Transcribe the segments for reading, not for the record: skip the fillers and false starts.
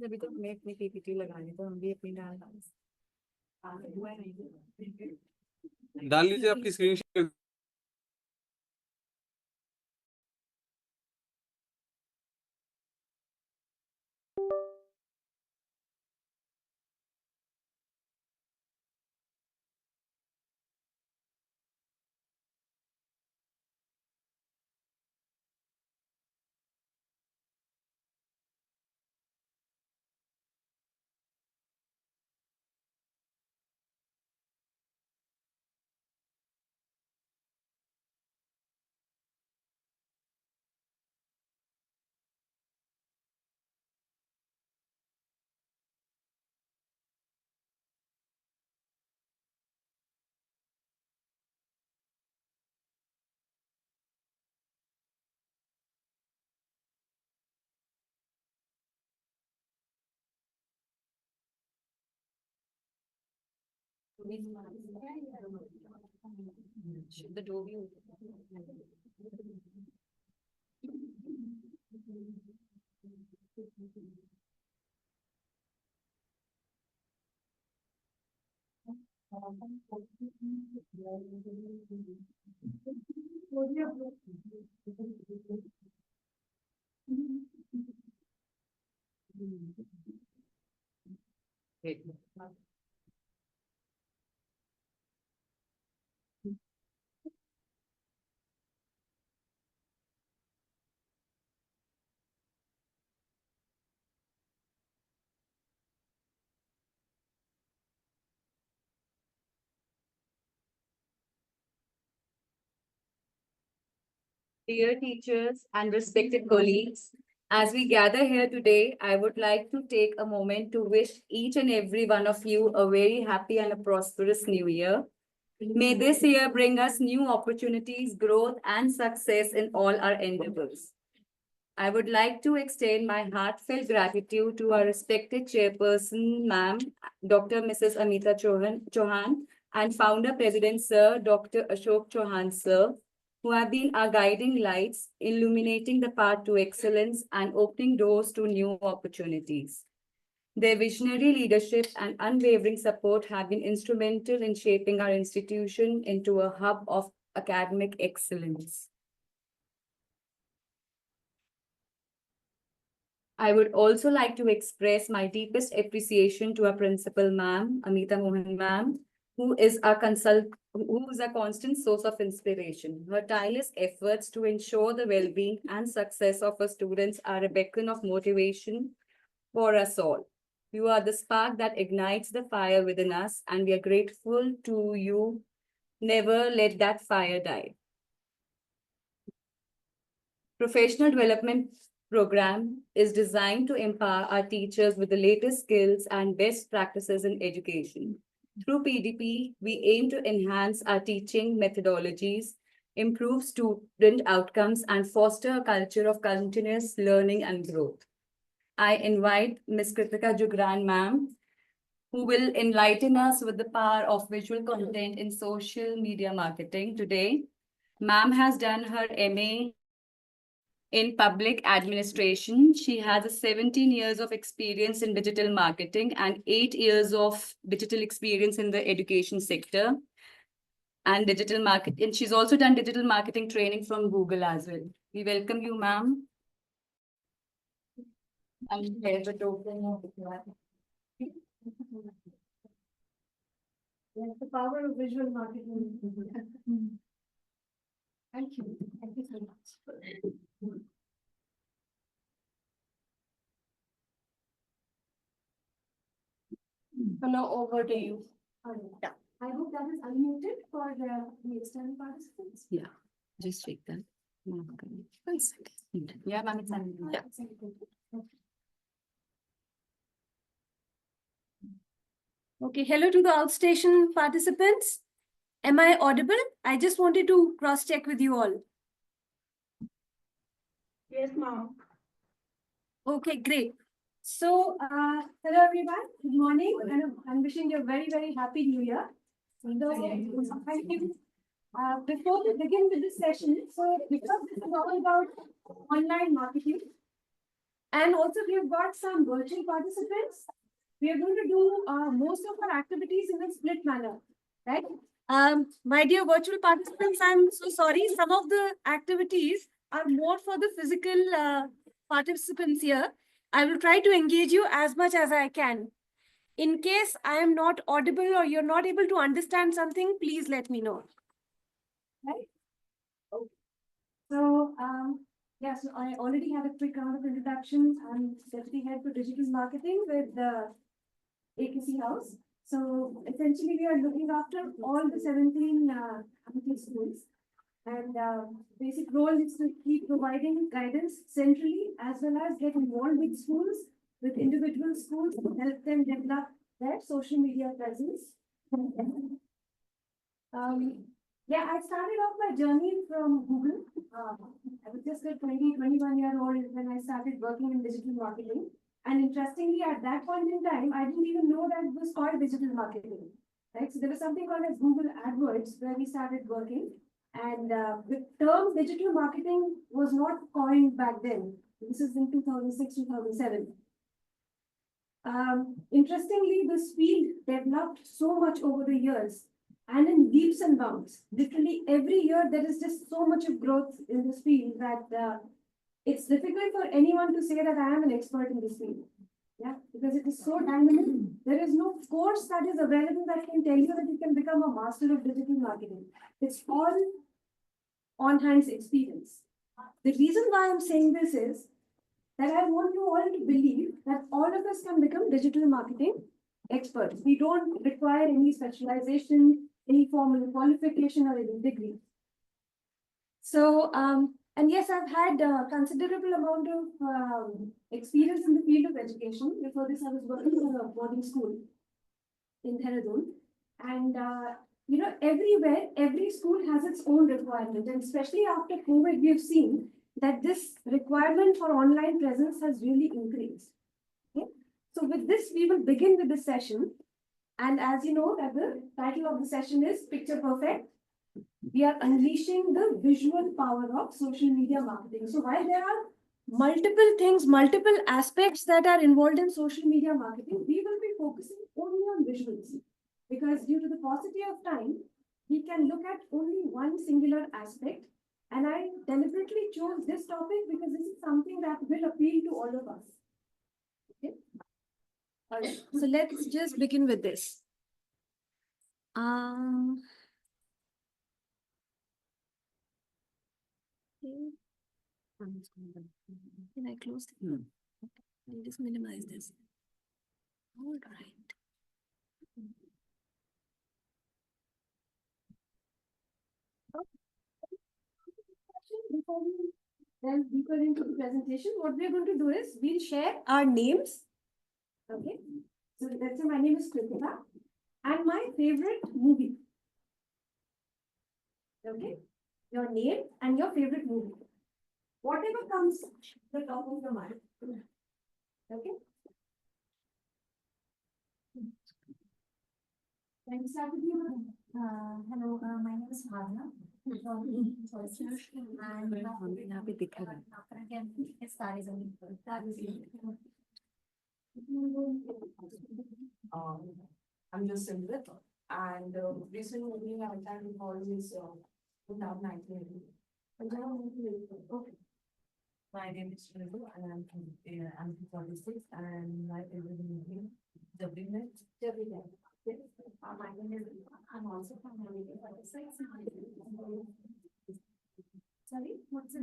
अभी तो हमें अपनी पीपीटी लगानी तो हम भी अपनी डाल हुआ नहीं डाल लीजिए आपकी स्क्रीन शेयर। the dough भी Dear teachers and respected colleagues, as we gather here today, I would like to take a moment to wish each and every one of you a very happy and a prosperous new year. May this year bring us new opportunities, growth, and success in all our endeavors. I would like to extend my heartfelt gratitude to our respected chairperson, ma'am, Dr. Mrs. Amita Chauhan, and founder president, Sir Dr. Ashok Chauhan, sir, who have been our guiding lights, illuminating the path to excellence and opening doors to new opportunities. Their visionary leadership and unwavering support have been instrumental in shaping our institution into a hub of academic excellence. I would also like to express my deepest appreciation to our principal, ma'am, Amita Mohan ma'am, who is a constant source of inspiration. Her tireless efforts to ensure the well-being and success of our students are a beacon of motivation for us all. You are the spark that ignites the fire within us, and we are grateful to you. Never let that fire die. Professional development program is designed to empower our teachers with the latest skills and best practices in education. Through PDP, we aim to enhance our teaching methodologies, improve student outcomes, and foster a culture of continuous learning and growth. I invite Ms. Kritika Jugran, ma'am, who will enlighten us with the power of visual content in social media marketing today. Ma'am has done her MA in public administration. She has 17 years of experience in digital marketing and 8 years of digital experience in the education sector and digital marketing. And she's also done digital marketing training from Google as well. We welcome you, ma'am. And here's the token. Yes, the power of visual marketing. Thank you. Thank you so much. So now over to you. Yeah. I hope that is unmuted for the external participants. Yeah, just check that. 1 second. Yeah, ma'am, it's unmuted. Yeah. Okay, hello to the outstation participants. Am I audible? I just wanted to cross check with you all. Yes, ma'am. Okay, great. So, hello everyone. Good morning, and I'm wishing you a very, very happy New Year. So, thank you. Before we begin with this session, so because this is all about online marketing, and also we've got some virtual participants, we are going to do most of our activities in a split manner, right? My dear virtual participants, I'm so sorry. Some of the activities are more for the physical participants here. I will try to engage you as much as I can. In case I am not audible or you're not able to understand something, please let me know. Right? Okay. So, yeah, so I already had a quick round of introductions. I'm Deputy Head for Digital Marketing with the AKC House. So essentially, we are looking after all the 17 Amity schools. And basic role is to keep providing guidance centrally as well as get involved with schools, with individual schools, to help them develop their social media presence. Yeah, I started off my journey from Google. I was just a 21-year-old when I started working in digital marketing. And interestingly, at that point in time, I didn't even know that it was called digital marketing. Right? So there was something called as Google AdWords where we started working. And the term digital marketing was not coined back then. This is in 2006, 2007. Interestingly, this field developed so much over the years and in leaps and bounds. Literally every year, there is just so much of growth in this field that it's difficult for anyone to say that I am an expert in this field. Yeah, because it is so dynamic. There is no course that is available that can tell you that you can become a master of digital marketing. It's all on-hand experience. The reason why I'm saying this is that I want you all to believe that all of us can become digital marketing experts. We don't require any specialization, any formal qualification or any degree. So, and yes, I've had a considerable amount of experience in the field of education. Before this, I was working in a boarding school in Dehradun. And, you know, everywhere, every school has its own requirement. And especially after COVID, we have seen that this requirement for online presence has really increased. Okay? So with this, we will begin with the session. And as you know, that the title of the session is Picture Perfect. We are unleashing the visual power of social media marketing. So while there are multiple things, multiple aspects that are involved in social media marketing, we will be focusing only on visuals. Because due to the paucity of time, we can look at only one singular aspect. And I deliberately chose this topic because this is something that will appeal to all of us. Okay. All right. So let's just begin with this. Okay. Can I close it? Okay. I'll just minimize this. All right. Before we delve deeper into the presentation, what we're going to do is we'll share our names. Okay. So let's say my name is Kritika and my favorite movie. Okay. Your name and your favorite movie. Whatever comes to the top of your mind. Okay. Can you start with you? Hello, my name is Bhavna. I'm just Simrit, and recently I attended colleges in 1980. Okay. My name is Shridu, and I'm 46, and my favorite movie, Jabrinet. Yes. My name is, I'm also from 46. Sorry, what's the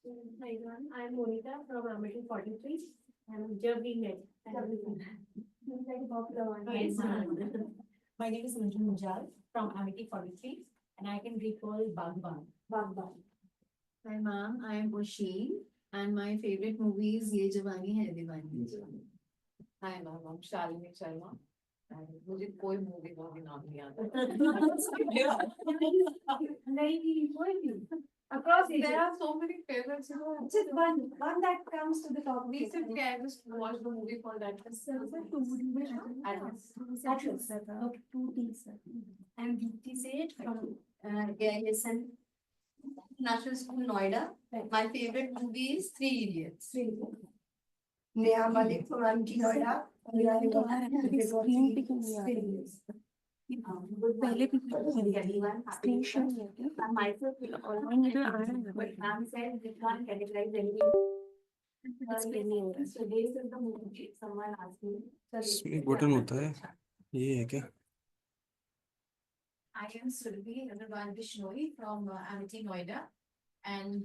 Hi everyone, I'm Monica from 43 and Jabrinet. popular one. Yes, my name is Manju Mujal from Amity 43, and I can recall Bagban. Bagban. Hi ma'am, I am Osheen and my favorite movie is Ye Jawani Hai Diwani. Hi ma'am, I'm Shalini Sharma. And मुझे कोई movie का भी नाम नहीं आता। Maybe, across There ages. are so many favorites, you know. Just one that comes to the top. Recently, I just watched the movie called Atlas. Atlas. Atlas. Okay, 2D, sir. I'm Deepti Seth from AISN National School, Noida. My favorite movie is Three Idiots. Neha Malik from Amity Noida. पहले भी screenshot myself will always but ma'am said we can't categorize any so based on the movie someone asked me इसमें एक button होता है, ये है क्या? I am Surabhi Agarwal Bishnoi from Amity Noida and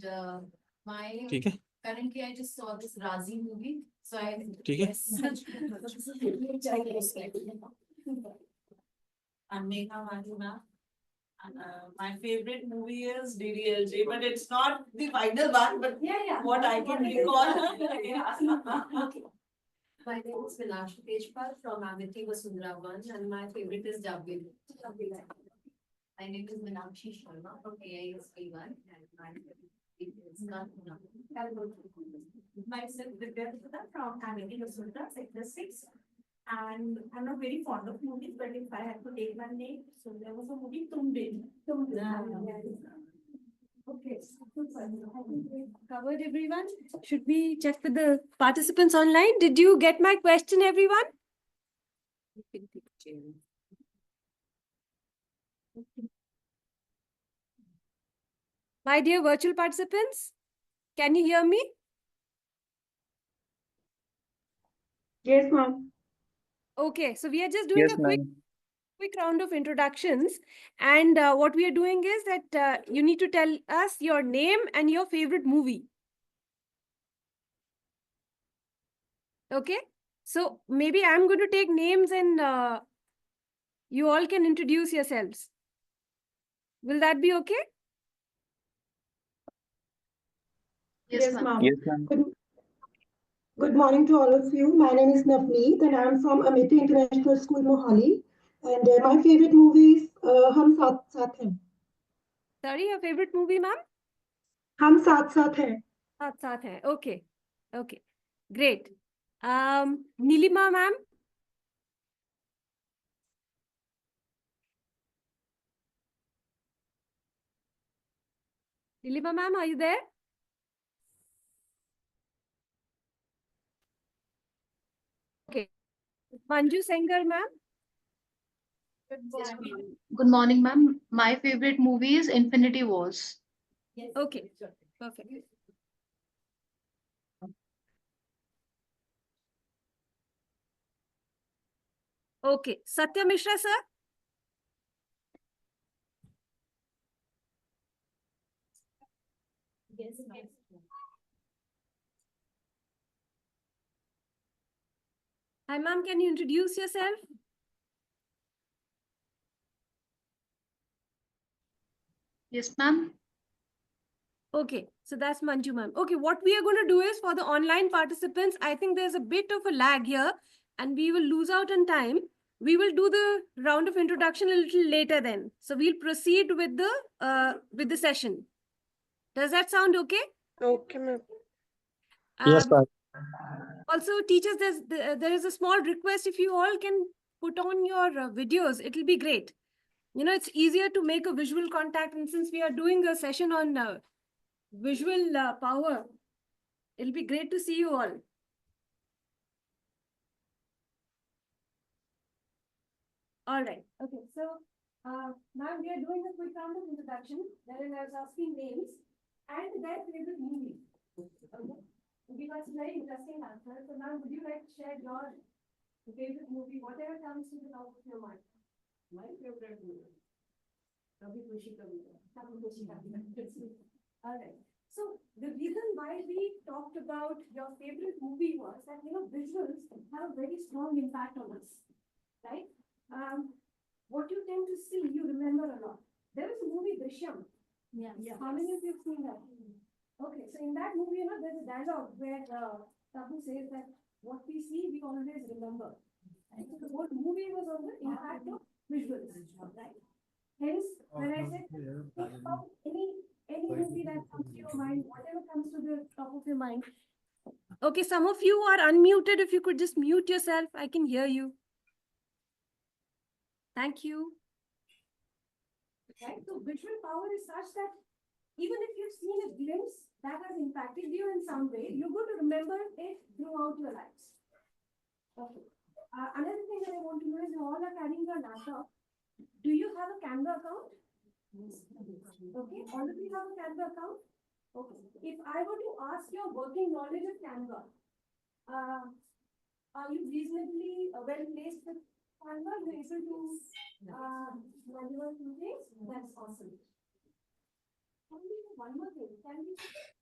my ठीक है, currently I just saw this Razi movie so I ठीक है. I'm Megha Madhuna. My favorite movie is DDLJ, but it's not the final one, but Yeah. what I can recall. Yeah. my name is Vilasha Tejpal from Amity Vasundhara 1 and my favorite is Jabil. My name is Meenakshi Sharma from AISP1 and my favorite is Kanpuna. Myself, Divyatita from Amity Vasundhara, Sector 6. And I'm not very fond of movies, but if I had to take one name, so there was a movie Tumbe. Okay. Covered everyone. Should we check with the participants online? Did you get my question, everyone? My dear virtual participants, can you hear me? Yes, ma'am. Okay, so we are just doing a quick round of introductions, and what we are doing is that you need to tell us your name and your favorite movie. Okay, so maybe I'm going to take names and you all can introduce yourselves. Will that be okay? Yes, ma'am. Yes, ma'am. Good morning to all of you. My name is Navneet and I'm from Amity International School, Mohali. And my favorite movie is Hum Saath Saath Hain. Sorry, your favorite movie, ma'am? Hum Saath Saath Hain. Saath hai. Okay, okay, great. Nilima, ma'am? Nilima, ma'am, are you there? Okay. Manju Sengar, ma'am? Good morning, ma'am. My favorite movie is Infinity Wars. Okay, perfect. Okay, Satya Mishra, sir? Yes, Hi, ma'am, can you introduce yourself? Yes, ma'am. Okay, so that's Manju, ma'am. Okay, what we are going to do is for the online participants, I think there's a bit of a lag here and we will lose out on time. We will do the round of introduction a little later then. So we'll proceed with the session. Does that sound okay? Okay, ma'am. Yes, ma'am. Also, teachers, there is a small request. If you all can put on your videos, it'll be great. You know, it's easier to make a visual contact. And since we are doing a session on visual power, it'll be great to see you all. All right. Okay. So, now we are doing a quick round of introduction. Wherein I was asking names and their favorite movie. Okay. Give us very interesting answers. So now, would you like to share your favorite movie, whatever comes to the top of your mind? My favorite movie. Kabhi Khushi Kabhi Gum. All right. So the reason why we talked about your favorite movie was that, you know, visuals have a very strong impact on us. right? What you tend to see, you remember a lot. There was a movie Drishyam. Yeah. How many of you have seen that? Okay, so in that movie, there's a dialogue where Tabu says that what we see, we always remember. Right? So the whole movie was on the impact of visuals, right? Hence, when I said think about any movie that comes to your mind, whatever comes to the top of your mind. Okay, some of you are unmuted. If you could just mute yourself, I can hear you. Thank you. Right, so visual power is such that even if you've seen a glimpse that has impacted you in some way, you're going to remember it throughout your lives. Okay. Another thing that I want to know is you all are carrying your laptop. Do you have a Canva account? Okay, all of you have a Canva account? Okay. If I were to ask your working knowledge of Canva, are you reasonably well placed with Canva? You're able to maneuver through things? That's awesome. Can we do one more thing? Can we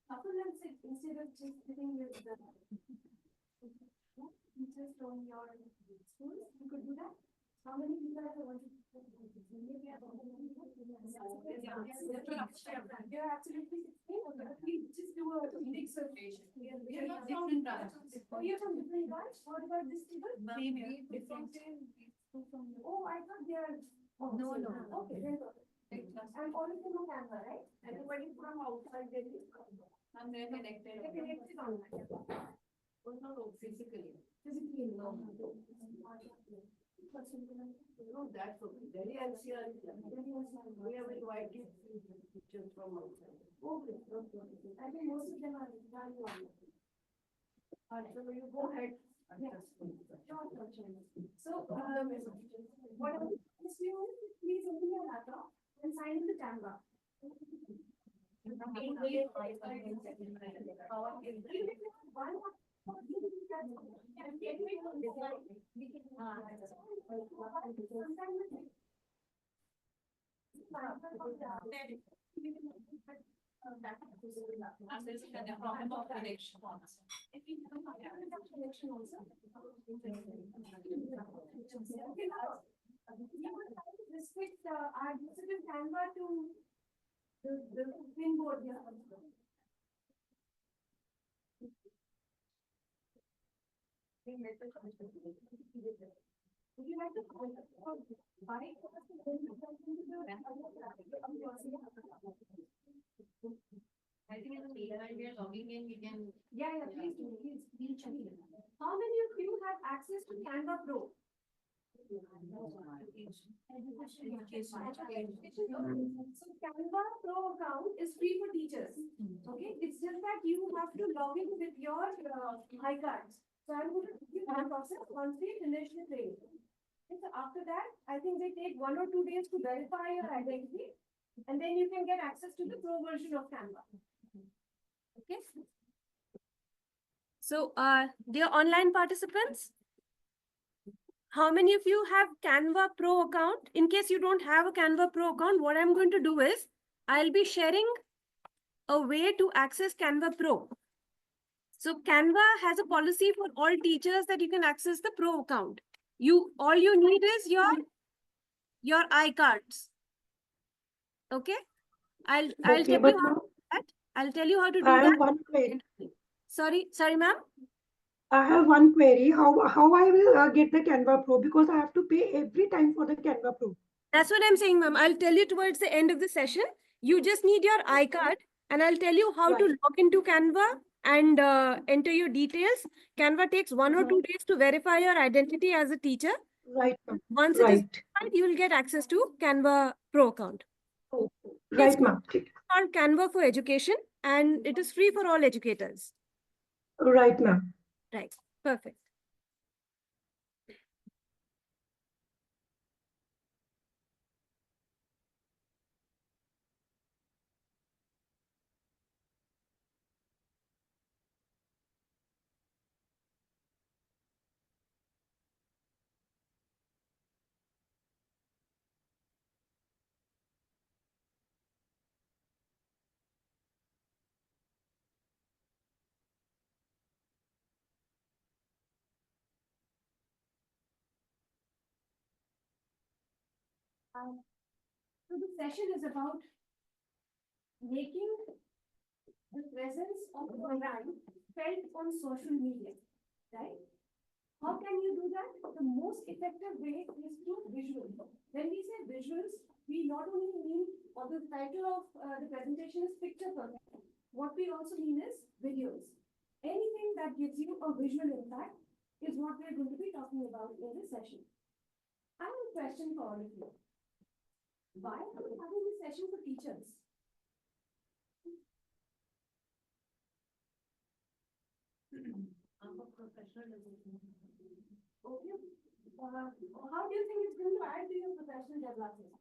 couple and sit instead of just sitting with the teachers from your school? You could do that? How many people are want to? Maybe I don't know. You're absolutely 16. We just do a mix of. We are not from different branches. Oh, you're from different branches? What about this people? Same here. Different. Oh, I thought they are. Oh, No, same. no. Okay, then. And all of them know Canva, right? Everybody from outside Delhi. And they're connected. They're connected online. Oh, no, physically. Physically, no. No, that's okay. Delhi NCR. We have invited teachers from outside. Okay, okay, okay. I think most of them are done online. So you go ahead. Yeah. Sure, sure, sure. So, what I would ask you is please open your laptop and sign in the Canva. And there's a problem of connection. Connection also. Restrict our digital Canva to the pin board here. Would you like to buy? I think in the meantime, we are logging in, we can. Yeah, please do, please check it. How many of you have access to Canva Pro? So Canva Pro account is free for teachers. Okay, it's just that you have to log in with your iCards. So I'm going to give you that process once we finish the training. Okay, so after that, I think they take 1 or 2 days to verify your identity, and then you can get access to the Pro version of Canva. Okay. So, dear online participants, how many of you have Canva Pro account? In case you don't have a Canva Pro account, what I'm going to do is I'll be sharing a way to access Canva Pro. So Canva has a policy for all teachers that you can access the Pro account. All you need is your iCards. Okay? I'll tell you how to do that. I'll tell you how to do I that. have one query. Sorry, ma'am. I have one query. How I will get the Canva Pro, because I have to pay every time for the Canva Pro. That's what I'm saying, ma'am. I'll tell you towards the end of the session. You just need your iCard, and I'll tell you how to Right. log into Canva and enter your details. Canva takes 1 or 2 days to verify your identity as a teacher. Right, ma'am. Once it is Right. verified, you will get access to Canva Pro account. Oh, It's right, ma'am. called Canva for Education, and it is free for all educators. Right, ma'am. Right. Perfect. So the session is about making the presence of a brand felt on social media, right? How can you do that? The most effective way is through visuals. When we say visuals, we not only mean, or the title of the presentation is picture perfect. What we also mean is videos. Anything that gives you a visual impact is what we're going to be talking about in this session. I have a question for all of you. Why are we having this session for teachers? I'm a professional development. Okay. How do you think it's going to add to your professional development?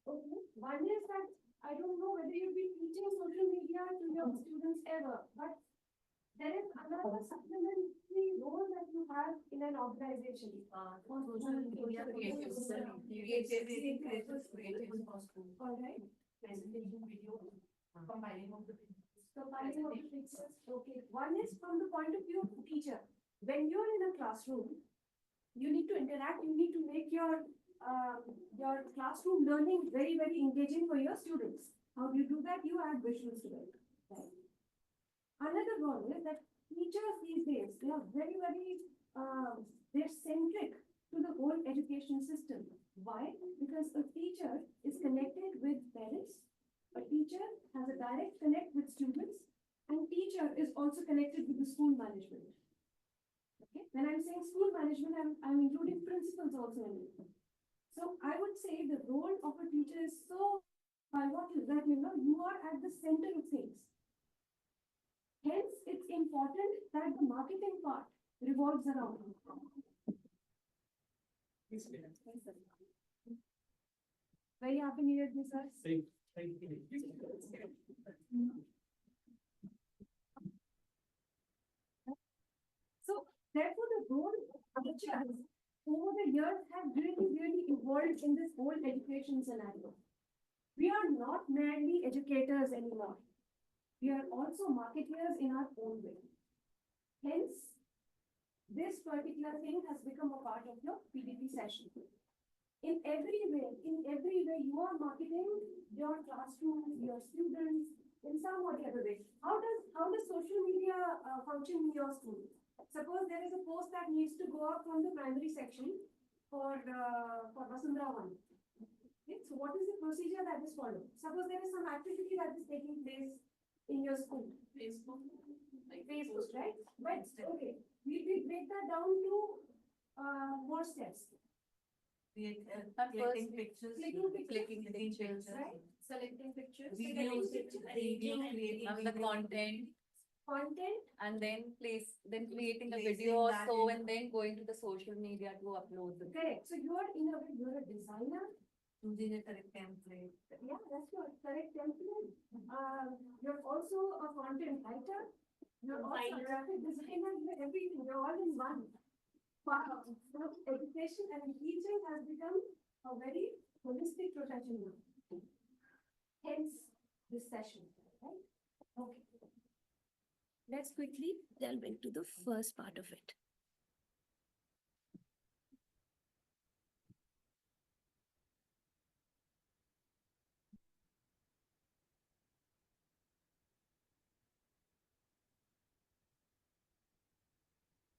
Okay. One is that I don't know whether you've been teaching social media to your students ever, but there is another supplementary role that you have in an organization. Social media creative, creative for school. All right. Presentation video, compiling of the. Compiling of the pictures. Okay. One is from the point of view of the teacher. When you're in a classroom, you need to interact. You need to make your classroom learning very, very engaging for your students. How do you do that? You add visuals to it. Right? Another one is that teachers these days, they are very, very, they're centric to the whole education system. Why? Because a teacher is connected with parents, a teacher has a direct connect with students, and teacher is also connected with the school management. Okay, when I'm saying school management, I'm including principals also in it. So I would say the role of a teacher is so pivotal that you are at the center of things. Hence, it's important that the marketing part revolves around you. Very happy New Year, sir. So, therefore, the role of teachers over the years have really, really evolved in this whole education scenario. We are not merely educators anymore. We are also marketers in our own way. Hence, this particular thing has become a part of your PDP session. In every way, you are marketing your classroom, your students, in some or the other way. How does social media function in your school? Suppose there is a post that needs to go up from the primary section for Vasundhara 1. Okay, so what is the procedure that is followed? Suppose there is some activity that is taking place in your school. Facebook. Like Facebook, right? But okay, we break that down to more steps. Clicking pictures, Clicking pictures, right? Selecting pictures. videos, creating The content and then creating a Placing video or that so in- and then going to the social media to upload them. Correct. So you are in a way, you're a designer. choosing a correct template. Yeah, that's your correct template. You're also a content writer. You're also a graphic designer. You're everything. You're all in one. Wow. So education and teaching has become a very holistic profession now. Hence this session, right? Okay. Let's quickly delve into the first part of it.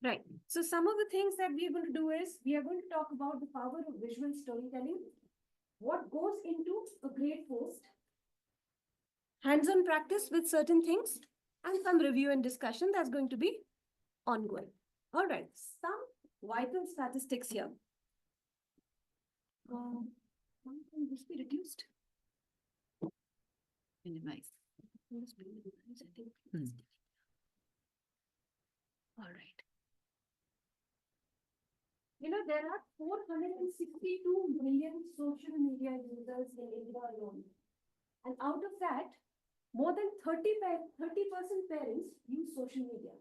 Right. So some of the things that we are going to do is we are going to talk about the power of visual storytelling, what goes into a great post, hands-on practice with certain things, and some review and discussion that's going to be ongoing. All right, some vital statistics here. Can this be reduced? Minimize. This be minimized, I think. All right. There are 462 million social media users in India alone. And out of that, more than 30% parents use social media.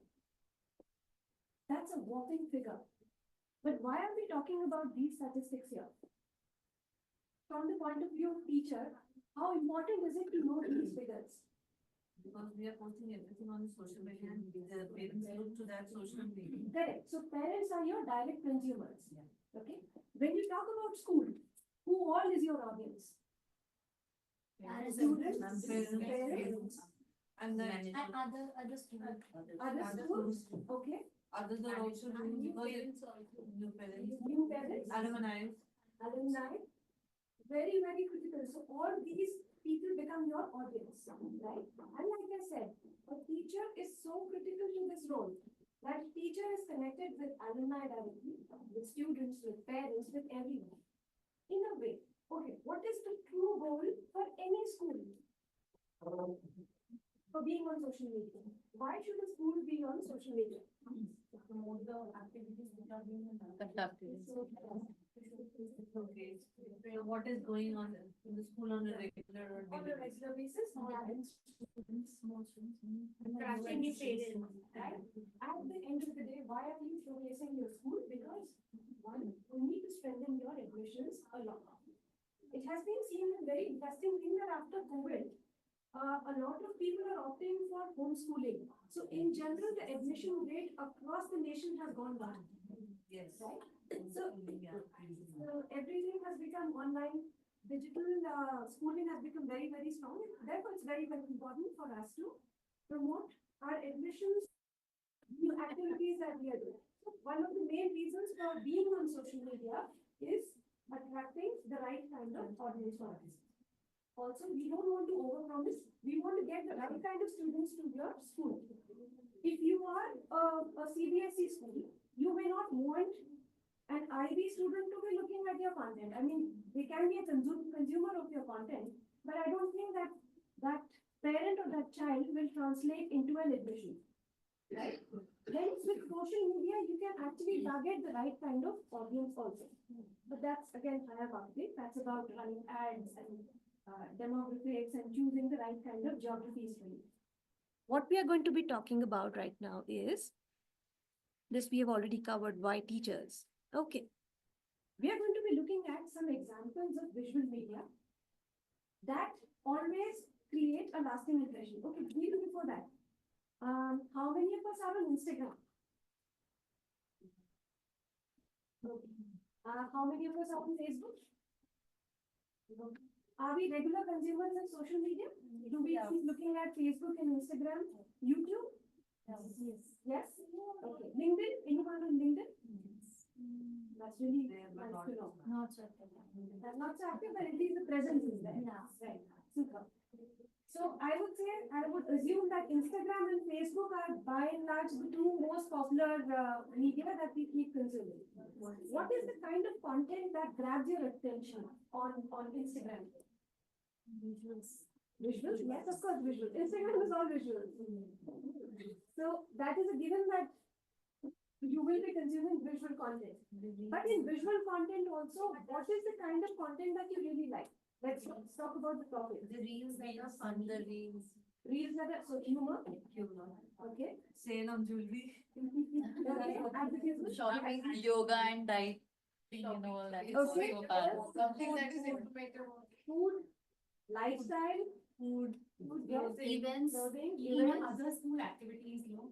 That's a whopping figure. But why are we talking about these statistics here? From the point of view of teacher, how important is it to know these figures? Because we are posting everything on social media and the parents look to that social media. Correct. So parents are your direct consumers. Okay. When you talk about school, who all is your audience? Parents, Students, and parents, and then And other students. other schools. Okay. others are also doing New because parents also. new parents, New parents, alumni. alumni. Very, very critical. So all these people become your audience, right? And like I said, a teacher is so critical to this role that teacher is connected with alumni directly, with students, with parents, with everyone. In a way, okay, what is the true goal for any school? For being on social media. Why should a school be on social media? To promote the activities that are being Conducted. okay. So what is going on in the school on a regular or On a daily basis? regular basis, Tracking the parents. right? At the end of the day, why are you showcasing your school? Because one, you need to strengthen your admissions a lot. It has been seen a very interesting thing that after COVID, a lot of people are opting for homeschooling. So in general, the admission rate across the nation has gone down, Yes. right? So, So everything has become online. Digital schooling has become very, very strong. Therefore, it's very, very important for us to promote our admissions, new activities that we are doing. So one of the main reasons for being on social media is attracting the right kind of audience for us. Also, we don't want to overpromise. We want to get the right kind of students to your school. If you are a CBSE school, you may not want an IB student to be looking at your content. I mean, they can be a consumer of your content, but I don't think that that parent or that child will translate into an admission. Right? Hence, with social media, you can actually target the right kind of audience also. But that's again higher marketing. That's about running ads and demographics and choosing the right kind of geographies for you. What we are going to be talking about right now is this we have already covered, why teachers. Okay. We are going to be looking at some examples of visual media that always create a lasting impression. Okay, before that, how many of us are on Instagram? Okay. How many of us are on Facebook? Are we regular consumers of social media? Do we keep looking at Facebook and Instagram, YouTube? Yes. Yes? Okay. LinkedIn? Anyone on LinkedIn? That's really nice to know. Not so. That's not so active, but at least the presence is there. Yeah. Right. Super. So I would say, I would assume that Instagram and Facebook are by and large the two most popular media that we keep consuming. What is the kind of content that grabs your attention on Instagram? Visuals. Visuals? Yes, of course, visuals. Instagram is all visuals. So that is a given that you will be consuming visual content. But in visual content also, what is the kind of content that you really like? Let's talk about the topic. The reels that are fun, the reels. Reels that are so humor. Okay. Sale on jewelry. Okay. Advertisement. Shopping, yoga and diet. You know, all that. Okay. Something that is informative. Food, lifestyle, Food. yes, Events. clothing, Even events. other school activities, you know,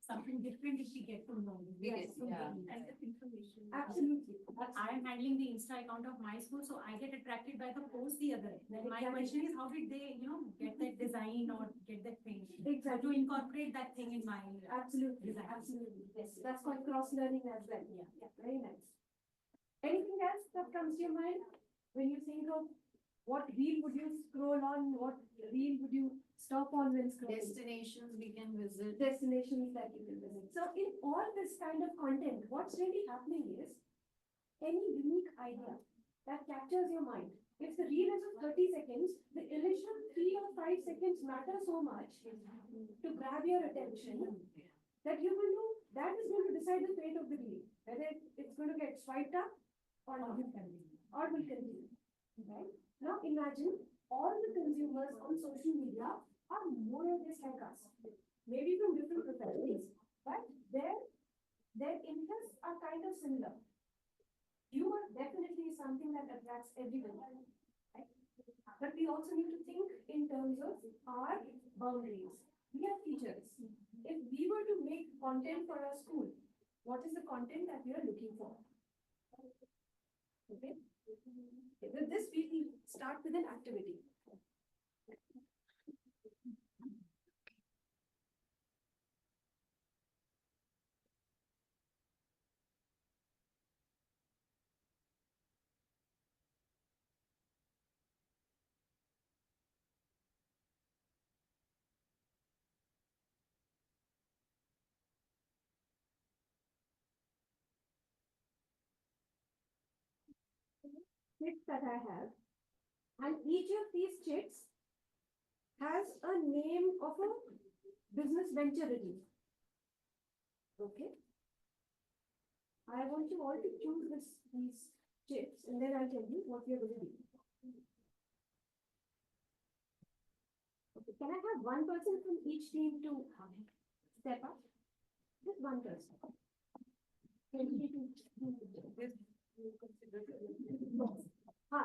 something different if we get to know. Yes, yeah. And the information. Absolutely. I am handling the Insta account of my school, so I get attracted by the post the other. Then my Exactly. question is, how did they, you know, get that design or get that thing? So Exactly. to incorporate that thing in my. Absolutely. Design. Absolutely. Yes. That's called cross learning as well. Yeah. Yeah. Very nice. Anything else that comes to your mind when you think of what reel would you scroll on? What reel would you stop on when scrolling? Destinations we can visit. Destinations that you can visit. So in all this kind of content, what's really happening is any unique idea that captures your mind. If the reel is of 30 seconds, the initial 3 or 5 seconds matter so much to grab your attention that you will do, that is going to decide the fate of the reel. Whether it's going to get swiped up or not. Or will continue. Right? Now imagine all the consumers on social media are more or less like us. Maybe from different professions, but their interests are kind of similar. Humor definitely is something that attracts everybody. Right? But we also need to think in terms of our boundaries. We are teachers. If we were to make content for our school, what is the content that we are looking for? Okay. With this, we start with an activity. Chits that I have, and each of these chits has a name of a business venture in it. Okay. I want you all to choose these chits, and then I'll tell you what we are going to do. Okay. Can I have one person from each team to step up? Just one person.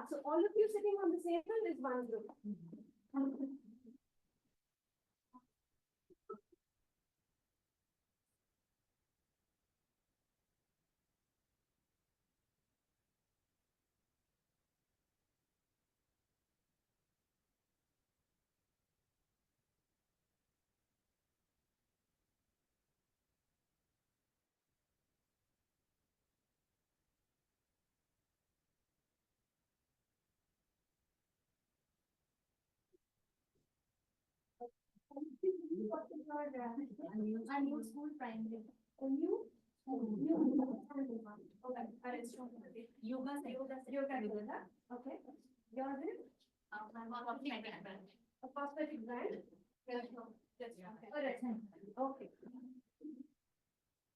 So all of you sitting on the same one is one group. A new school primary. A new school. Yoga Yoga. Okay. Yours is a cosmetic brand. Alright. Okay.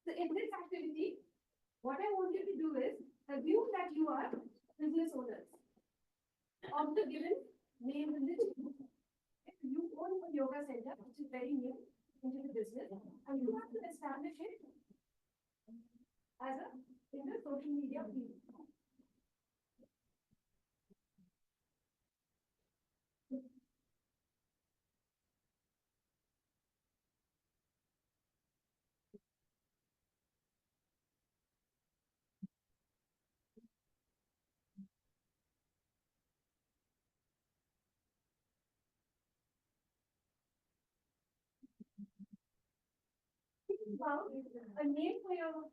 So in this activity, what I want you to do is assume that you are business owners of the given name in this. You own a yoga center, which is very new into the business, and you have to establish it as a in the social media field. About a name for your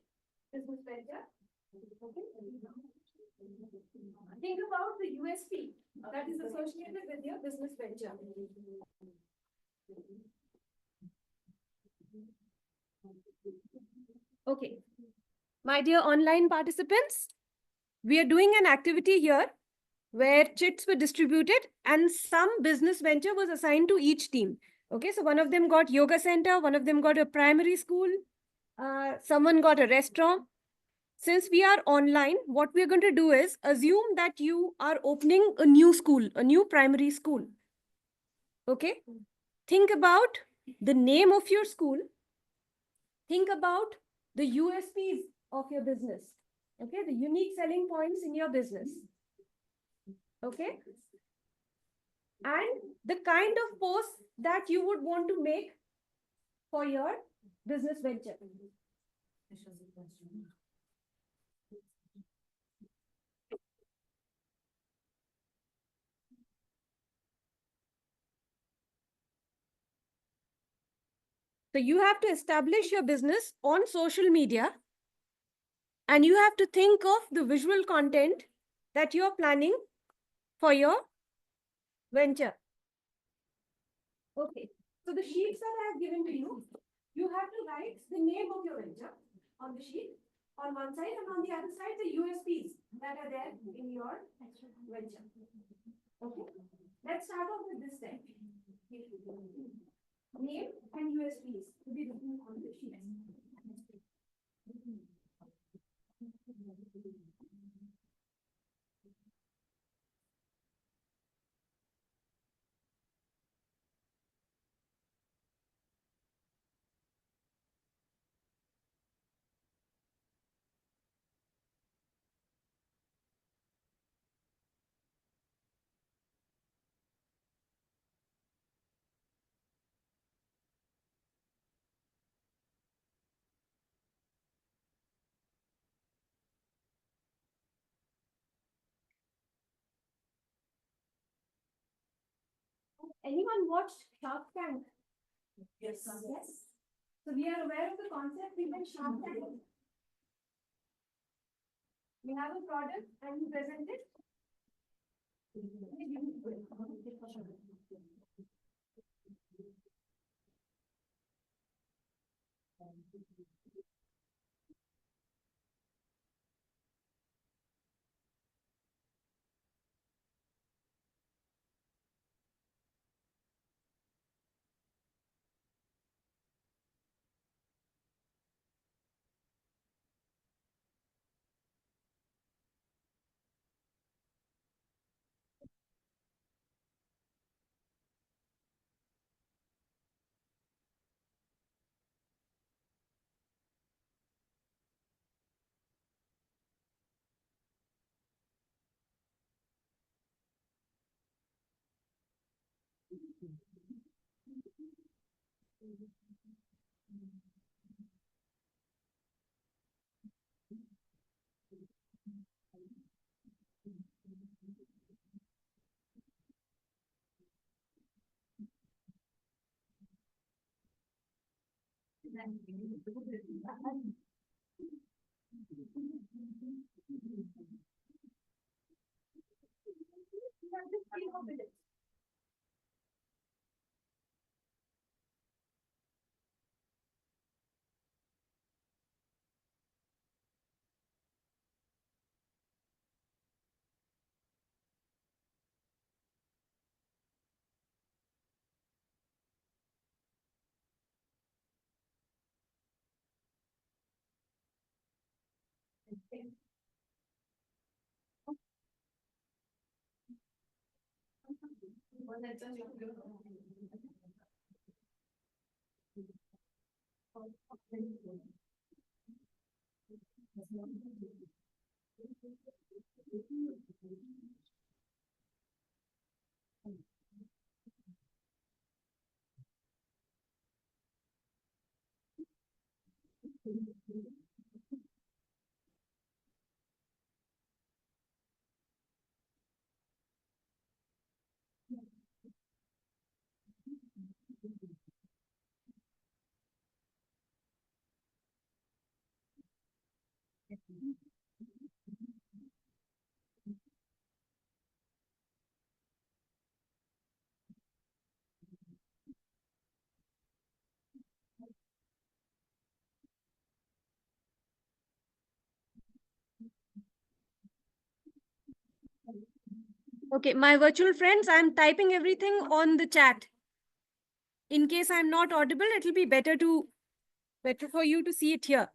business venture. Okay. Think about the USP that is associated with your business venture. Okay. My dear online participants, we are doing an activity here where chits were distributed and some business venture was assigned to each team. Okay, so one of them got yoga center, one of them got a primary school, someone got a restaurant. Since we are online, what we're going to do is assume that you are opening a new school, a new primary school. Okay, think about the name of your school. Think about the USPs of your business. Okay, the unique selling points in your business. Okay. And the kind of post that you would want to make for your business venture. So you have to establish your business on social media and you have to think of the visual content that you are planning for your venture. Okay, so the sheets that I have given to you, you have to write the name of your venture on the sheet on one side and on the other side the USPs that are there in your venture. Okay, let's start off with this then. Name and USPs to be written on the sheet. Anyone watched Shark Tank? Yes. Yes. So we are aware of the concept behind Shark Tank. We have a product and we present it. Okay, my virtual friends, I'm typing everything on the chat. In case I'm not audible, it'll be better for you to see it here.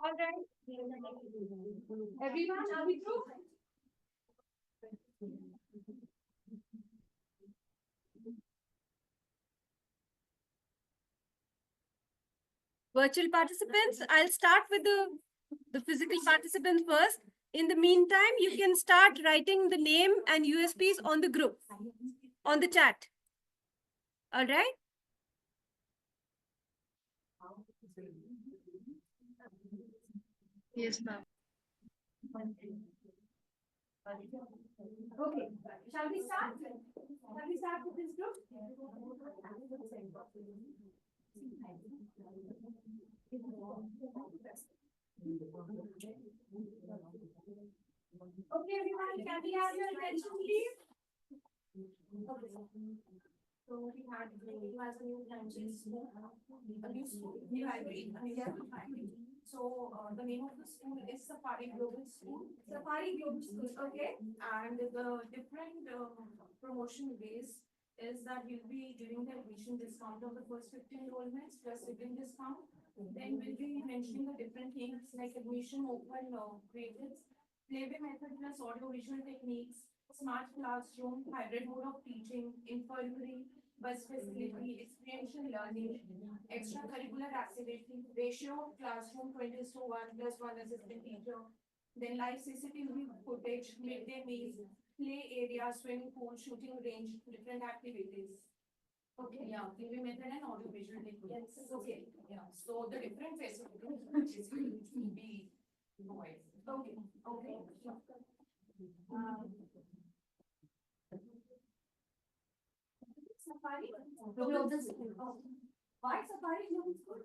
All right. Everyone, are we through? Virtual participants, I'll start with the physical participants first. In the meantime, you can start writing the name and USPs on the group, on the chat. All right? Yes, ma'am. Okay, shall we start? Shall we start with this group? Okay, everyone, can we have your attention, please? Okay. So we had new branches, a new school, new library, So the name of the school is Safari Global School. Safari Global School, okay? And the different promotion ways is that we'll be giving the admission discount on the first 50 enrollments plus sibling discount. Then we'll be mentioning the different things like admission, open grades, playway method plus audio visual techniques, smart classroom, hybrid mode of teaching, infirmary, bus facility, experiential learning, extracurricular activity, ratio of classroom 20:1 plus one assistant teacher, then live CCTV footage, midday meals, play area, swimming pool, shooting range, different activities. Okay, yeah, TV method and audio visual techniques. Yes, okay, yeah, so the different facilities is going to be provided. Okay, okay. Safari Global School. Oh. Why Safari Global School?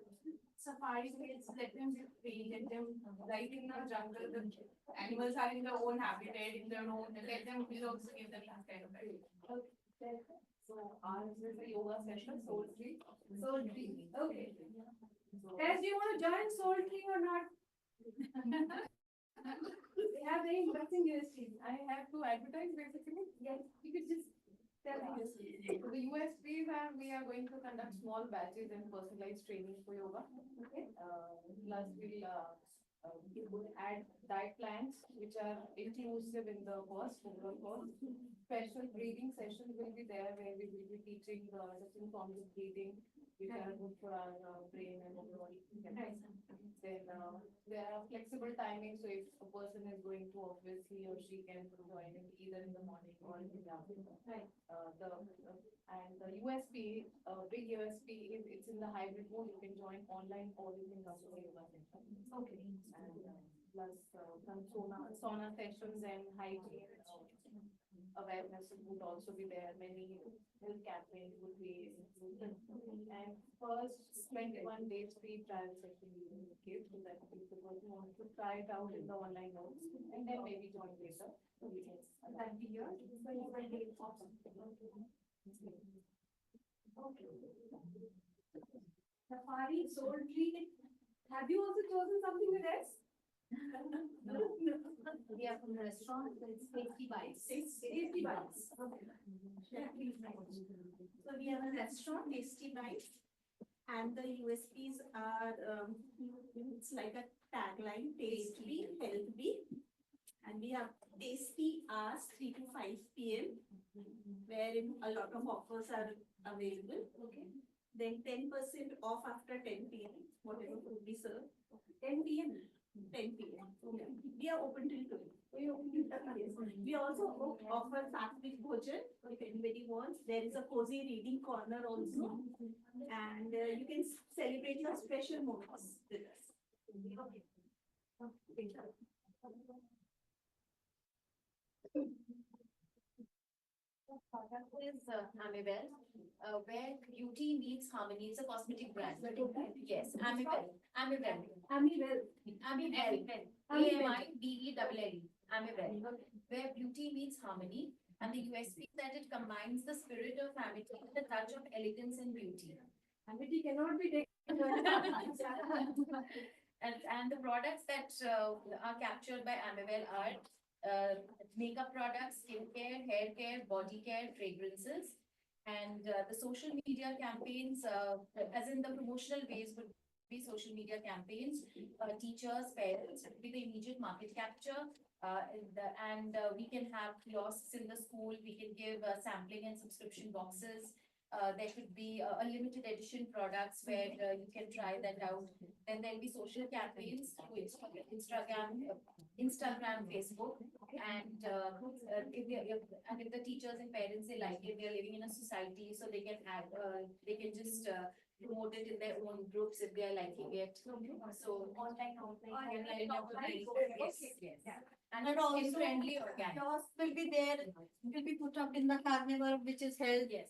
Safari kids, let them be free, let them live in the jungle, the animals are in their own habitat, in their own, let them be also give them that kind of thing. Okay. So ours is a yoga session, soul free. Soul Tree. Okay. Guys, do you want to join Soul Tree or not? They have very interesting USPs. I have to advertise basically. Yes, you could just tell me this. So the USPs are we are going to conduct small batches and personalized training for yoga. Okay. Plus we'll add diet plans which are inclusive in the cost, overall cost. Special breathing sessions will be there where we will be teaching different forms of breathing which are good for our brain and overall. Nice. Then there are flexible timings, so if a person is going to office, he or she can join in either in the morning or in the afternoon. Right. And the USP, big USP is it's in the hybrid mode. You can join online or you can come to the yoga session. Okay. And plus some sauna sessions and hygiene awareness would also be there. Many health campaigns would be included. And first 21 days free trial session we will give so that if the person wants to try it out in the online notes and then maybe join later. That be your 21 days. Okay. Safari, Soul Tree. Have you also chosen something with S? We are from the restaurant, so it's Tasty Bites. Tasty Bites. Okay. Yeah, please write. So we have a restaurant, Tasty Bites, and the USPs are, it's like a tagline, tasty, healthy. And we have tasty hours 3 to 5 p.m. wherein a lot of offers are available. Okay. Then 10% off after 10 p.m. whatever food we serve. 10 p.m. 10 p.m. Okay. We are open till 2. We open till 2. Yes. We also offer Sattvic Bhojan if anybody wants. There is a cozy reading corner also. And you can celebrate your special moments with us. Okay. Product is Amabel, where beauty meets harmony. It's a cosmetic brand. Yes, Amabel. Amabel. Amibel. Amabel. AMIBELL. Amabel. Where beauty meets harmony. And the USP is that it combines the spirit of amity with a touch of elegance and beauty. Amity cannot be taken. And the products that are captured by Amabel are makeup products, skincare, hair care, body care, fragrances. And the social media campaigns, as in the promotional ways, would be social media campaigns, teachers, parents, would be the immediate market capture. We can have kiosks in the school, we can give sampling and subscription boxes. There could be a limited edition products where you can try that out. Then there'll be social campaigns through Instagram, Facebook, and if the teachers and parents they like it, they're living in a society, so they can have they can just promote it in their own groups if they are liking it. So online, yes, yes. And it's friendly organic. Kiosks will be there, will be put up in the carnival which is held Yes.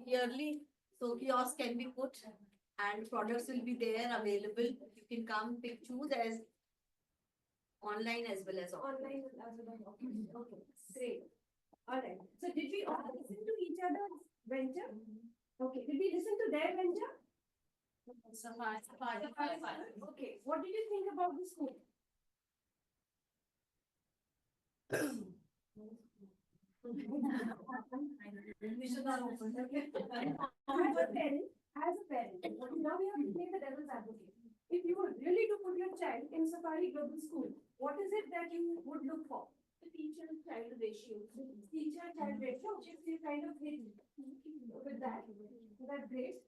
yearly. So kiosks can be put and products will be there available. You can come pick, choose as online as well as offline. Online as well as offline. Okay, great. All right. So did we all listen to each other's venture? Okay, did we listen to their venture? Okay, what did you think about the school? As a parent, now we have to play the devil's advocate. If you were really to put your child in Safari Global School, what is it that you would look for? The teacher-child ratio. Teacher-child ratio, which is you kind of hit with that. So that's great.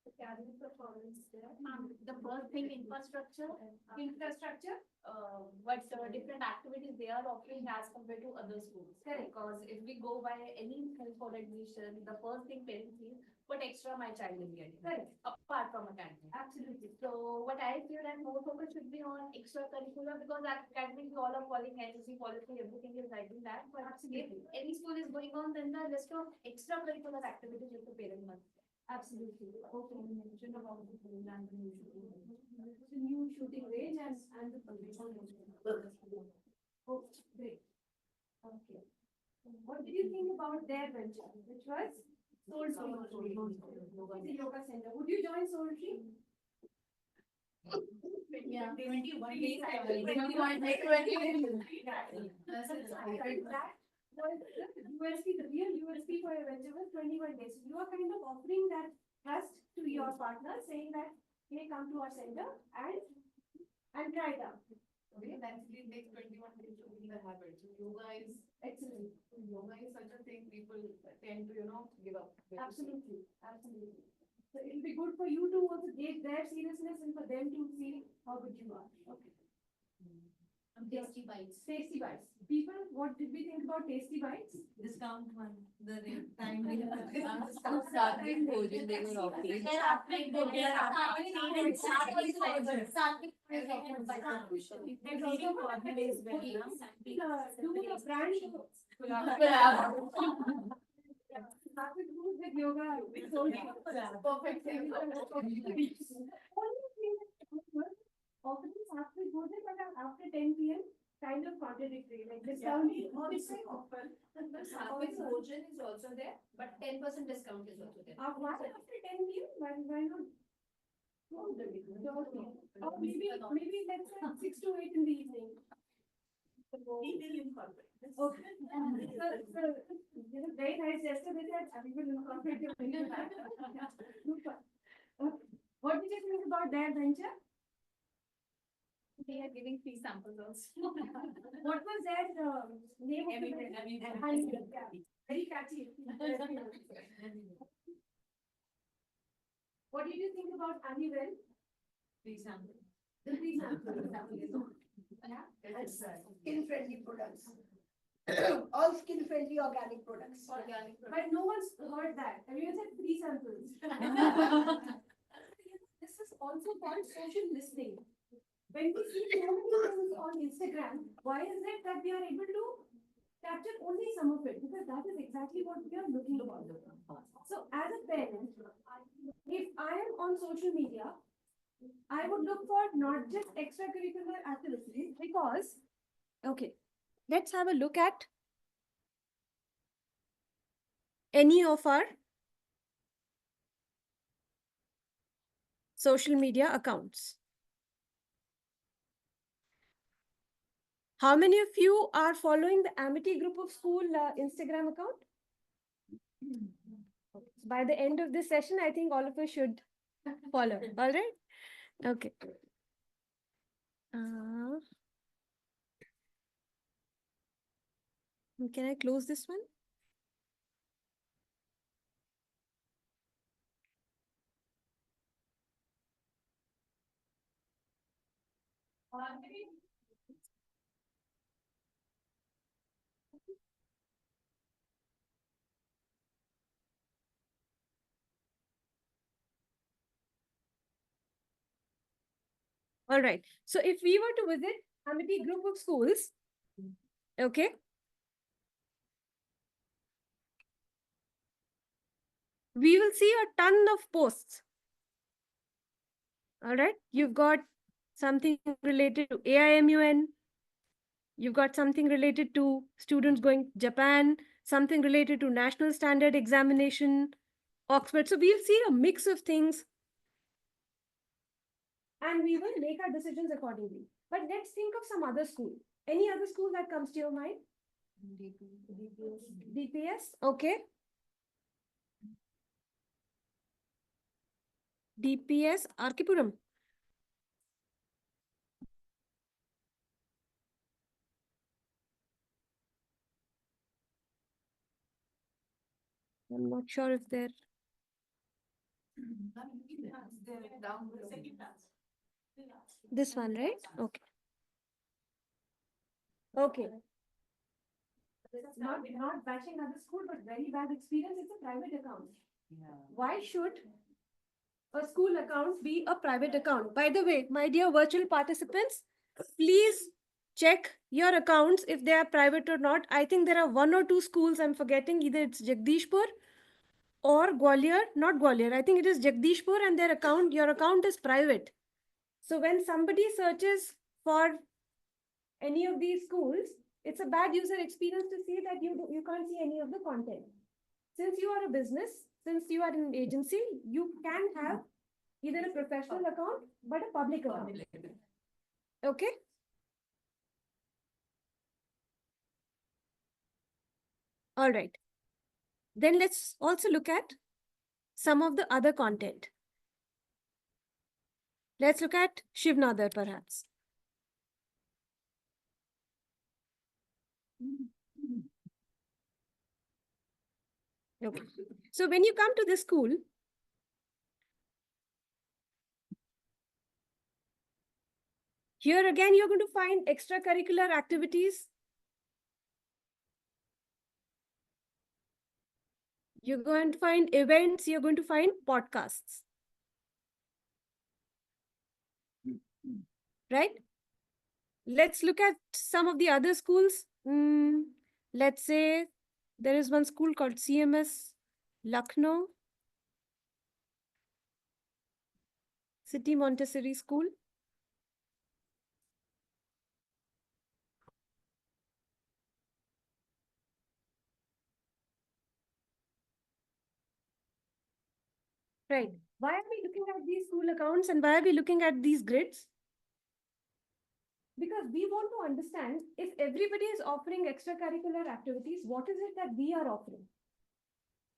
The academic performance there. The first thing, infrastructure. What different activities they are offering as compared to other schools. Correct. Because if we go by any help for admission, the first thing parents see, what extra my child is getting. Correct. Apart from academic. Absolutely. So what I feel that more focus should be on extracurricular, because academic we all are following NCC policy, everything is writing that. But if any school is going on, then the list of extracurricular activities with the parent must. Absolutely. Okay, you mentioned about the program, the new shooting range and the position. Oh, great. Okay. What did you think about their venture, which was Soul Tree? The yoga center. Would you join Soul Tree? Yeah. 21 USP, the real USP for your venture was 21 days. You are kind of offering that trust to your partner, saying that, hey, come to our center and try it out. Okay, that's the next 21 days to be the habit. So yoga is Excellent. yoga is such a thing people tend to, give up. Absolutely. Absolutely. So it'll be good for you to also gauge their seriousness and for them to see how good you are. Okay. Tasty bites. Tasty bites. People, what did we think about tasty bites? Discount one, the timing. Sattvic bhojan they were offering. And also do a brand Sattvic food with yoga. Perfect. Often Sattvic bhojan, but after 10 p.m. kind of contradictory. Like this sound often. Sattvic bhojan is also there, but 10% discount is also there. why after 10 p.m. Why not? Or maybe let's say 6 to 8 in the evening. Okay. So, very nice gesture. They said, we will incorporate your venture. Super. What did you think about their venture? They are giving free samples also. What was their name of the venture? Very catchy. What did you think about Honeywell? Free samples. The free sample. It's skin-friendly products. All skin-friendly organic products. Organic. But no one's heard that. Everyone said free samples. This is also called social listening. When we see so many things on Instagram, why is it that we are able to capture only some of it because that is exactly what we are looking for. So as a parent, if I am on social media, I would look for not just extracurricular activities because, okay, let's have a look at any of our social media accounts. How many of you are following the Amity Group of School Instagram account? By the end of this session, I think all of us should follow. All right? Okay. Can I close this one? All right. So if we were to visit Amity Group of Schools, okay, we will see a ton of posts. All right. You've got something related to AIMUN. You've got something related to students going Japan, something related to national standard examination, Oxford. So we'll see a mix of things and we will make our decisions accordingly. But let's think of some other school. Any other school that comes to your mind? DPS. Okay. DPS Arkipuram. I'm not sure if they're this one, right? Okay. Okay. Not bashing other school, but very bad experience. It's a private account. Why should a school account be a private account? By the way, my dear virtual participants, please check your accounts if they are private or not. I think there are one or two schools I'm forgetting. Either it's Jagdishpur or Gwalior, not Gwalior. I think it is Jagdishpur and your account is private. So when somebody searches for any of these schools, it's a bad user experience to see that you can't see any of the content. Since you are a business, since you are an agency, you can have either a professional account, but a public account. Okay? All right. Then let's also look at some of the other content. Let's look at Shivnadar perhaps. Okay. So when you come to the school, here again, you're going to find extracurricular activities. You're going to find events. You're going to find podcasts. Right? Let's look at some of the other schools. Let's say there is one school called CMS Lucknow City Montessori School. Right. Why are we looking at these school accounts and why are we looking at these grids? Because we want to understand if everybody is offering extracurricular activities, what is it that we are offering?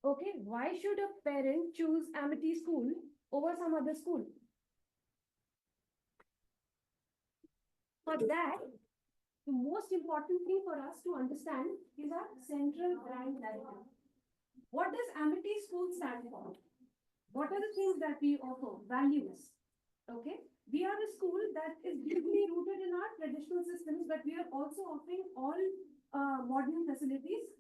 Okay, why should a parent choose Amity School over some other school? For that, the most important thing for us to understand is our central brand narrative. What does Amity School stand for? What are the things that we offer? Values. Okay. We are a school that is deeply rooted in our traditional systems, but we are also offering all modern facilities.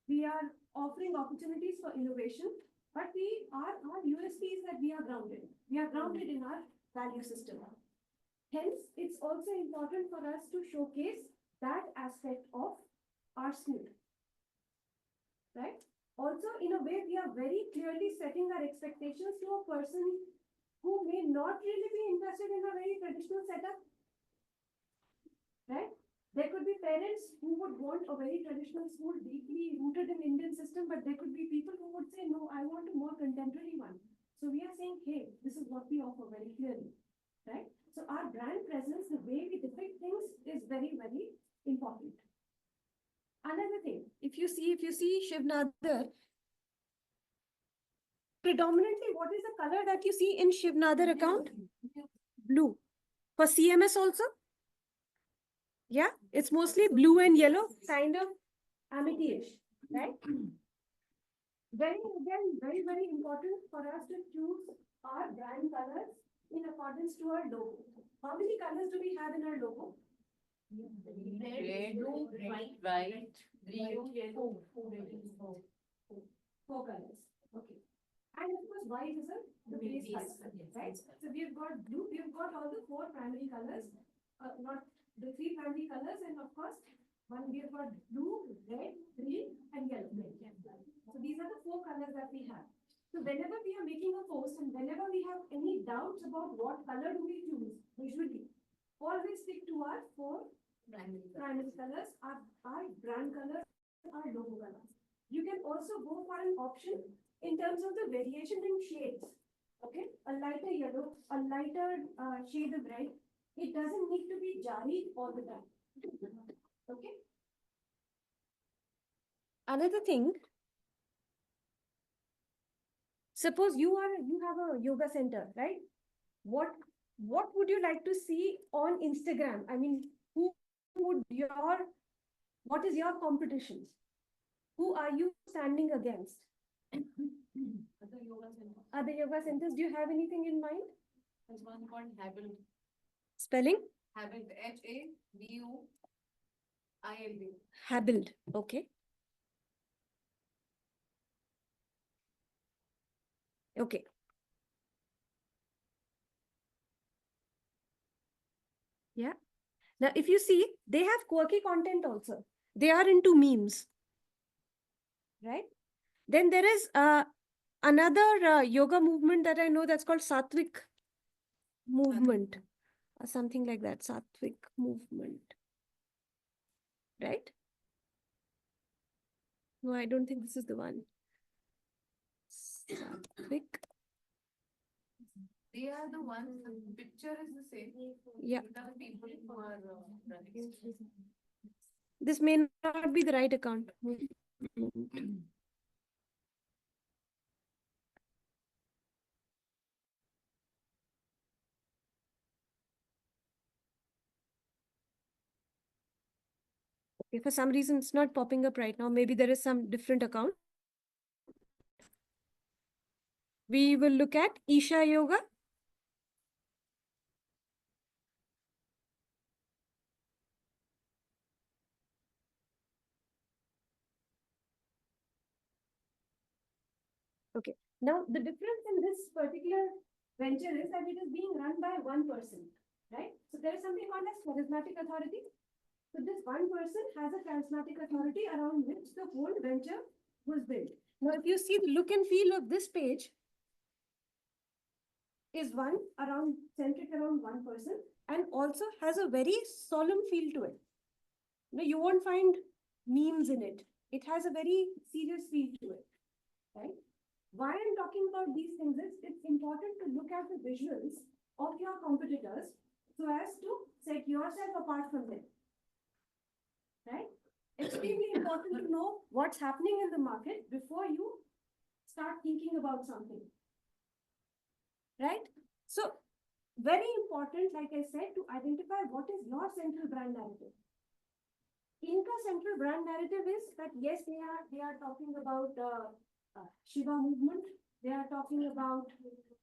We are offering opportunities for innovation, but our USPs that we are grounded. We are grounded in our value system. Hence, it's also important for us to showcase that aspect of our school. Right? Also, in a way, we are very clearly setting our expectations to a person who may not really be interested in a very traditional setup. Right? There could be parents who would want a very traditional school deeply rooted in Indian system, but there could be people who would say, no, I want a more contemporary one. So we are saying, hey, this is what we offer very clearly. Right? So our brand presence, the way we depict things is very, very important. Another thing, if you see Shiv Nadar, predominantly what is the color that you see in Shiv Nadar account? Blue. For CMS also? Yeah, it's mostly blue and yellow, kind of amity-ish, right? Very, again, very, very important for us to choose our brand colors in accordance to our logo. How many colors do we have in our logo? Red, blue, white, green, yellow, Four colors. Okay. And of course, white is the base color, right? So we've got blue, we've got all the four primary colors, not the three primary colors, and of course, one we've got blue, red, green, and yellow. So these are the four colors that we have. So whenever we are making a post and whenever we have any doubts about what color do we choose, visually, always stick to our four primary colors, our brand colors, our logo colors. You can also go for an option in terms of the variation in shades. Okay, a lighter yellow, a lighter shade of red. It doesn't need to be jarry all the time. Okay. Another thing. Suppose you have a yoga center, right? What would you like to see on Instagram? I mean, what is your competition? Who are you standing against? Other yoga centers, do you have anything in mind? There's one called Habild. Spelling? Habild, Habild. Habild, okay. Okay. Yeah. Now, if you see, they have quirky content also. They are into memes. Right? Then there is another yoga movement that I know that's called Sattvic movement. Or something like that. Sattvic movement. Right? No, I don't think this is the one. Sattvic. They are the ones, the picture is the same. Yeah. These are the people who are running. This may not be the right account. Okay, for some reason it's not popping up right now. Maybe there is some different account. We will look at Isha Yoga. Okay. Now, the difference in this particular venture is that it is being run by one person, right? So there is something called as charismatic authority. So this one person has a charismatic authority around which the whole venture was built. Now, if you see the look and feel of this page is centric around one person and also has a very solemn feel to it. Now, you won't find memes in it. It has a very serious feel to it, right? Why I'm talking about these things is it's important to look at the visuals of your competitors so as to set yourself apart from them. Right? Extremely important to know what's happening in the market before you start thinking about something. Right? So, very important, like I said, to identify what is your central brand narrative. Inca central brand narrative is that yes, they are talking about Shiva movement. They are talking about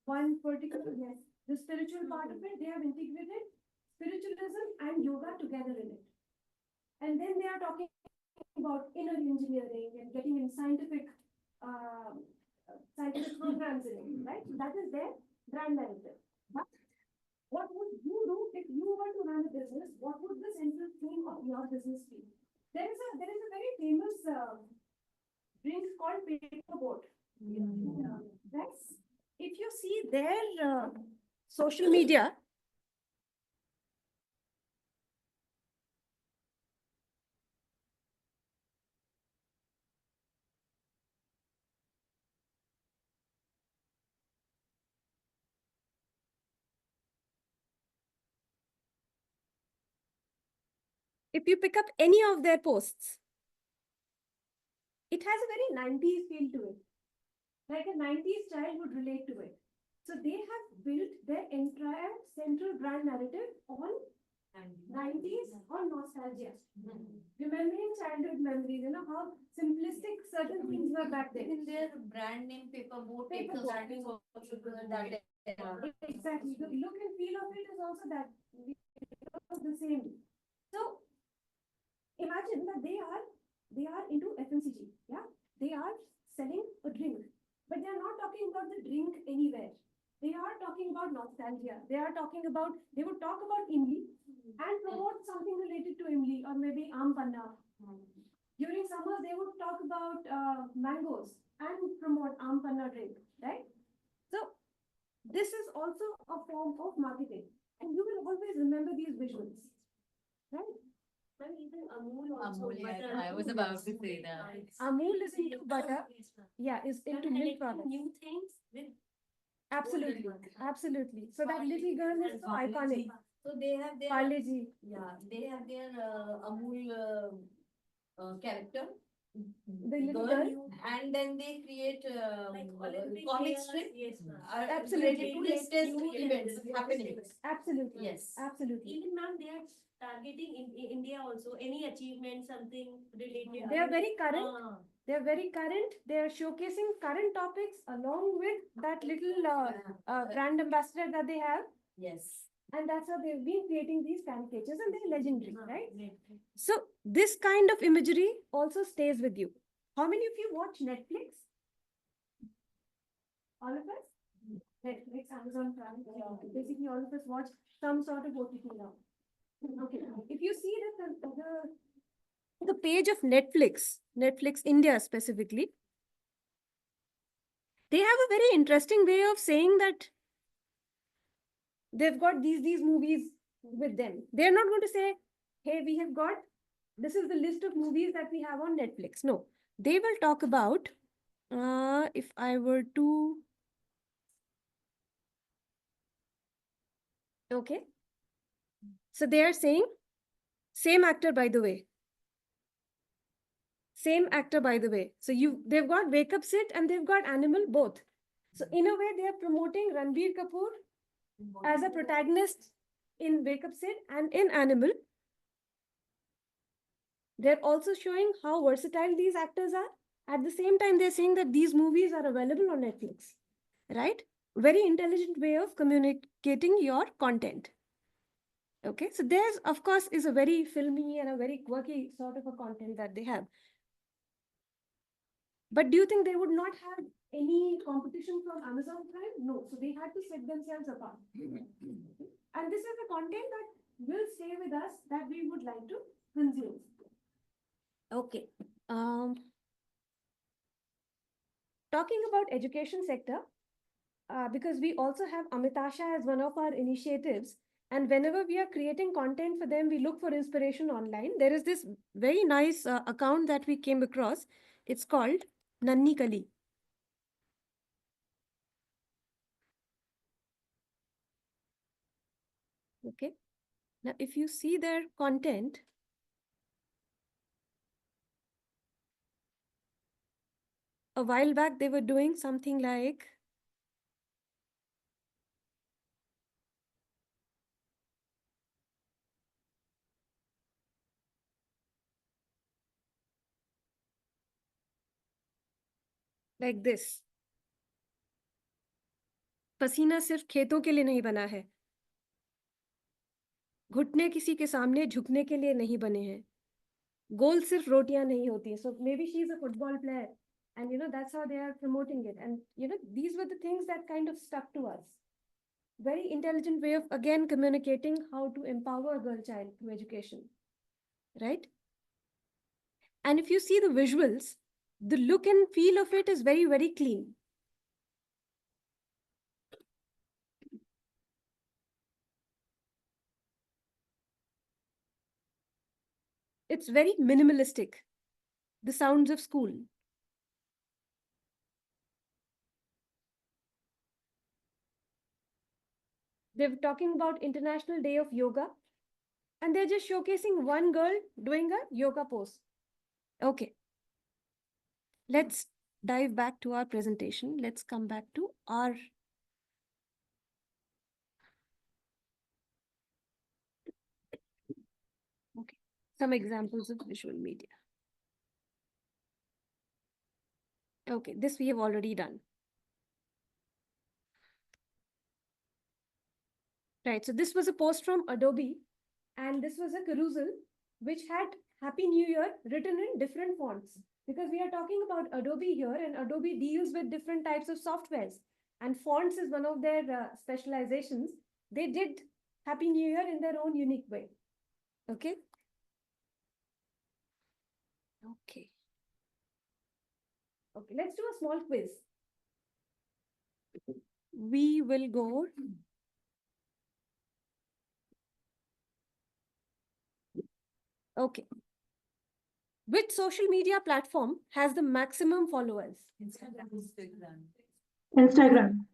one particular, yes, the spiritual part of it. They have integrated spiritualism and yoga together in it. And then they are talking about inner engineering and getting in scientific programs in it, right? So that is their brand narrative. But what would you do if you were to run a business? What would the central theme of your business be? There is a very famous drink called paper boat. That's If you see their social media, if you pick up any of their posts, it has a very 90s feel to it. Like a 90s child would relate to it. So they have built their entire central brand narrative on 90s or nostalgia. Remembering childhood memories, you know, how simplistic certain things were back then. In their brand name paper boat, Paper it's boat. starting also that. Exactly. The look and feel of it is also that the same. So imagine that they are into FMCG. Yeah, they are selling a drink, but they are not talking about the drink anywhere. They are talking about nostalgia. They are talking about, they would talk about Imli and promote something related to Imli or maybe Aam Panna. During summers, they would talk about mangoes and promote Aam Panna drink, right? So this is also a form of marketing, and you will always remember these visuals, right? And even Amul also. Amul, yeah, butter. I was about to say that. Amul is into butter. Yeah, is into And milk like products. new things with Absolutely, absolutely. So that little girl is so iconic. So they have their, Parle Ji. yeah, they have their Amul character. The little girl. And then they create like Olympic comic players, strip. yes, ma'am. Absolutely. Related to latest New events events. happening. Absolutely. Yes. Absolutely. Even ma'am, they are targeting in India also, any achievement, something related. They are very current. Ah. They are very current. They are showcasing current topics along with that little brand ambassador that they have. Yes. And that's how they've been creating these caricatures, and they're legendary, right? so this kind of imagery also stays with you. How many of you watch Netflix? All of us? Netflix, Amazon Prime. Basically, all of us watch some sort of OTT now. Okay. If you see that The page of Netflix India specifically, they have a very interesting way of saying that they've got these movies with them. They're not going to say, hey, we have got, this is the list of movies that we have on Netflix. No, they will talk about, if I were to, okay. So they are saying, same actor, by the way. Same actor, by the way. So they've got Wake Up Sit and they've got Animal both. So in a way, they are promoting Ranbir Kapoor as a protagonist in Wake Up Sit and in Animal. They're also showing how versatile these actors are. At the same time, they're saying that these movies are available on Netflix, right? Very intelligent way of communicating your content. Okay, so there's, of course, is a very filmy and a very quirky sort of a content that they have. But do you think they would not have any competition from Amazon Prime? No. So they had to set themselves apart. And this is the content that will stay with us that we would like to consume. Okay. Talking about education sector, because we also have Amitasha as one of our initiatives. And whenever we are creating content for them, we look for inspiration online. There is this very nice account that we came across. It's called Nanni Kali. Okay. Now, if you see their content, a while back, they were doing something like this. पसीना सिर्फ खेतों के लिए नहीं बना है, घुटने किसी के सामने झुकने के लिए नहीं बने हैं, गोल सिर्फ रोटियां नहीं होती. So maybe she's a football player, and that's how they are promoting it. And these were the things that kind of stuck to us. Very intelligent way of again communicating how to empower a girl child through education, right? And if you see the visuals, the look and feel of it is very, very clean. It's very minimalistic. The sounds of school. They're talking about International Day of Yoga, and they're just showcasing one girl doing a yoga pose. Okay. Let's dive back to our presentation. Let's come back to our some examples of visual media. Okay, this we have already done. Right, so this was a post from Adobe, and this was a carousel which had Happy New Year written in different fonts. Because we are talking about Adobe here, and Adobe deals with different types of softwares. And fonts is one of their specializations. They did Happy New Year in their own unique way. Okay? Okay. Okay, let's do a small quiz. We will go. Okay. Which social media platform has the maximum followers? Instagram.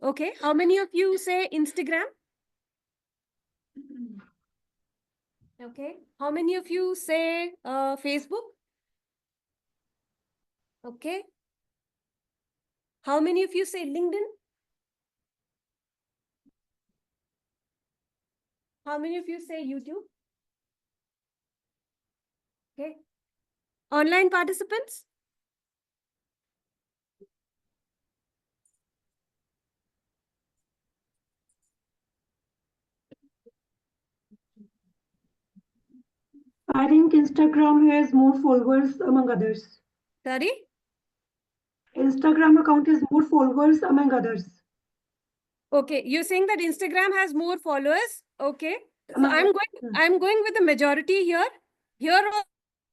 Okay. How many of you say Instagram? Okay. How many of you say Facebook? Okay. How many of you say LinkedIn? How many of you say YouTube? Okay. Online participants? I think Instagram has more followers among others. Sorry? Instagram account has more followers among others. Okay. You're saying that Instagram has more followers? Okay. So Among I'm going with the majority here. Here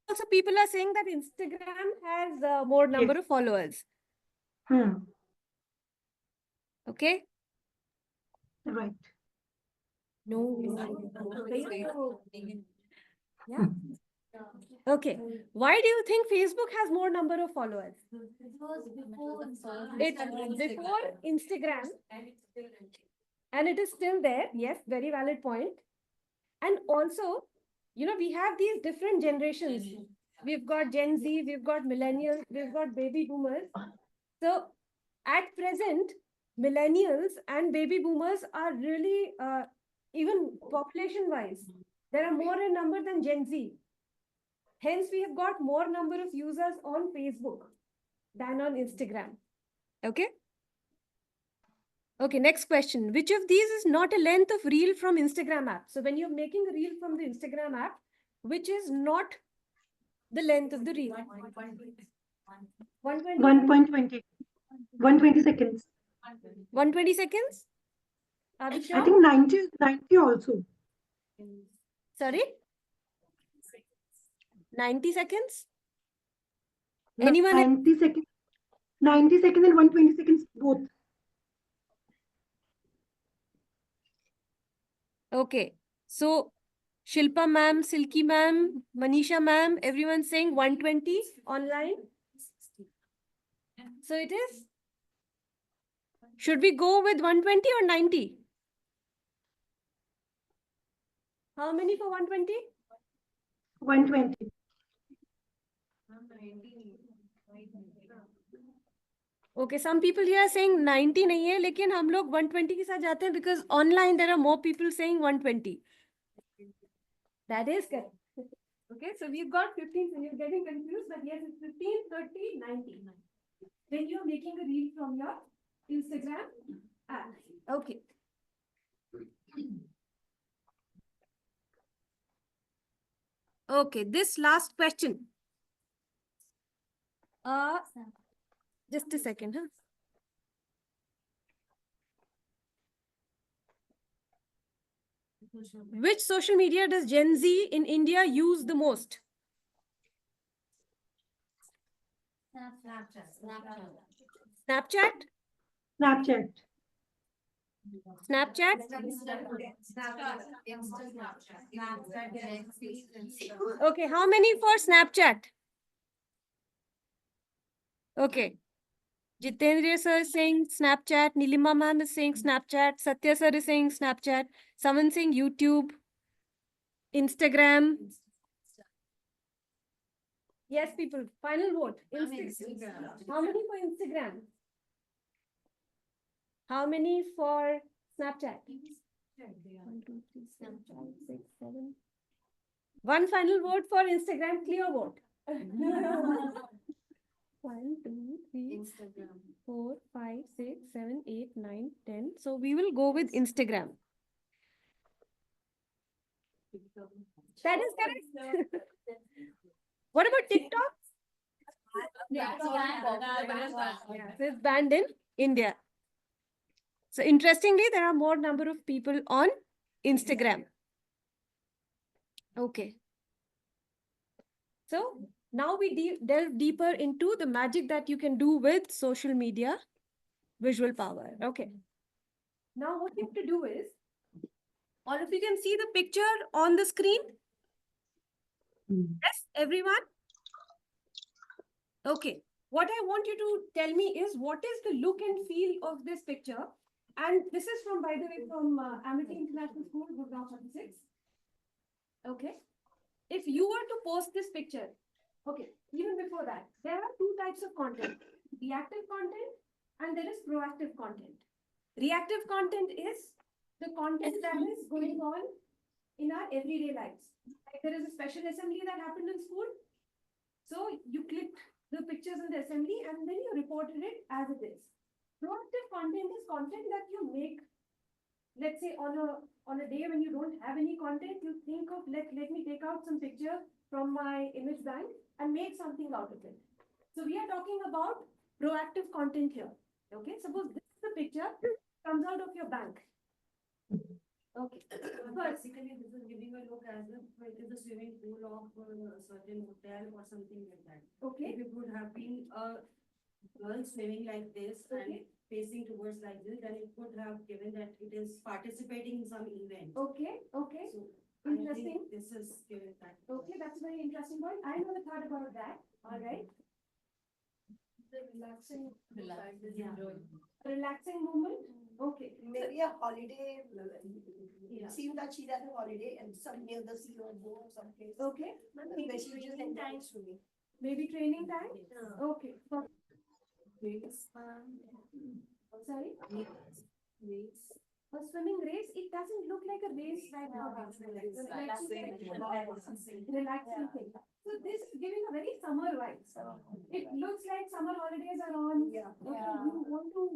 also people are saying that Instagram has more number Yes. of followers. Hmm. Okay. Right. No. Yeah. Okay. Why do you think Facebook has more number of followers? It's before Instagram and it is still there. Yes, very valid point. And also, we have these different generations. We've got Gen Z, we've got millennials, we've got baby boomers. So at present, millennials and baby boomers are really, even population-wise, there are more in number than Gen Z. Hence, we have got more number of users on Facebook than on Instagram. Okay? Okay, next question. Which of these is not a length of reel from Instagram app? So when you're making a reel from the Instagram app, which is not the length of the reel? 120? 1.20. 120 seconds. 120 seconds? Are we sure? I think 90 also. Sorry? 90 seconds? No, Anyone? 90 seconds. 90 seconds and 120 seconds both. Okay. So Shilpa ma'am, Silky ma'am, Manisha ma'am, everyone saying 120 online. So it is. Should we go with 120 or 90? How many for 120? 120. Okay, some people here are saying 90 नहीं है, लेकिन हम लोग 120 के साथ जाते हैं because online there are more people saying 120. That is correct. Okay, so we've got 15, so you're getting confused, but yes, it's 15, 30, 90. Then you're making a reel from your Instagram app. Okay. Okay, this last question. Just a second, huh? Which social media does Gen Z in India use the most? Snapchat? Snapchat. Snapchat? Okay, how many for Snapchat? Okay. Jitendra sir is saying Snapchat. Nilima ma'am is saying Snapchat. Satya sir is saying Snapchat. Someone saying YouTube. Instagram. Yes, people. Final vote. Instagram. How many for Instagram? How many for Snapchat? 1, 2, 3, 4, 5, 6, 7. One final vote for Instagram. Clear vote. 1, 2, 3, 4, 5, 6, 7, 8, 9, 10. So we will go with Instagram. That is correct. What about TikTok? It's banned in India. So interestingly, there are more number of people on Instagram. Okay. So now we delve deeper into the magic that you can do with social media visual power. Okay. Now what you have to do is, all of you can see the picture on the screen? Yes, everyone? Okay. What I want you to tell me is what is the look and feel of this picture? And this is from, by the way, from Amity International School, Gurgaon 46. Okay. If you were to post this picture, okay, even before that, there are two types of content, reactive content and there is proactive content. Reactive content is the content that is going on in our everyday lives. Like there is a special assembly that happened in school. So you clicked the pictures in the assembly and then you reported it as it is. Proactive content is content that you make, let's say on a day when you don't have any content, you think of let me take out some picture from my image bank and make something out of it. So we are talking about proactive content here. Okay, suppose this is the picture comes out of your bank. Okay. Basically, this is giving a look as if it is a swimming pool of a certain hotel or something like that. Okay. If it would have been a girl swimming like this and facing towards like this, then it would have given that it is participating in some event. Okay. Okay. So Interesting. I think this is given that. Okay, that's a very interesting point. I never thought about that. All right. The relaxing. Yeah. Relaxing moment. Okay. Maybe a holiday. Seems that she's at a holiday and some near the sea or go someplace. Okay. Maybe she just enjoys swimming. Maybe training time. Okay. Sorry. A swimming race, it doesn't look like a race right now. Relaxing thing. So this is giving a very summer vibe. It looks like summer holidays are on. Okay, you want to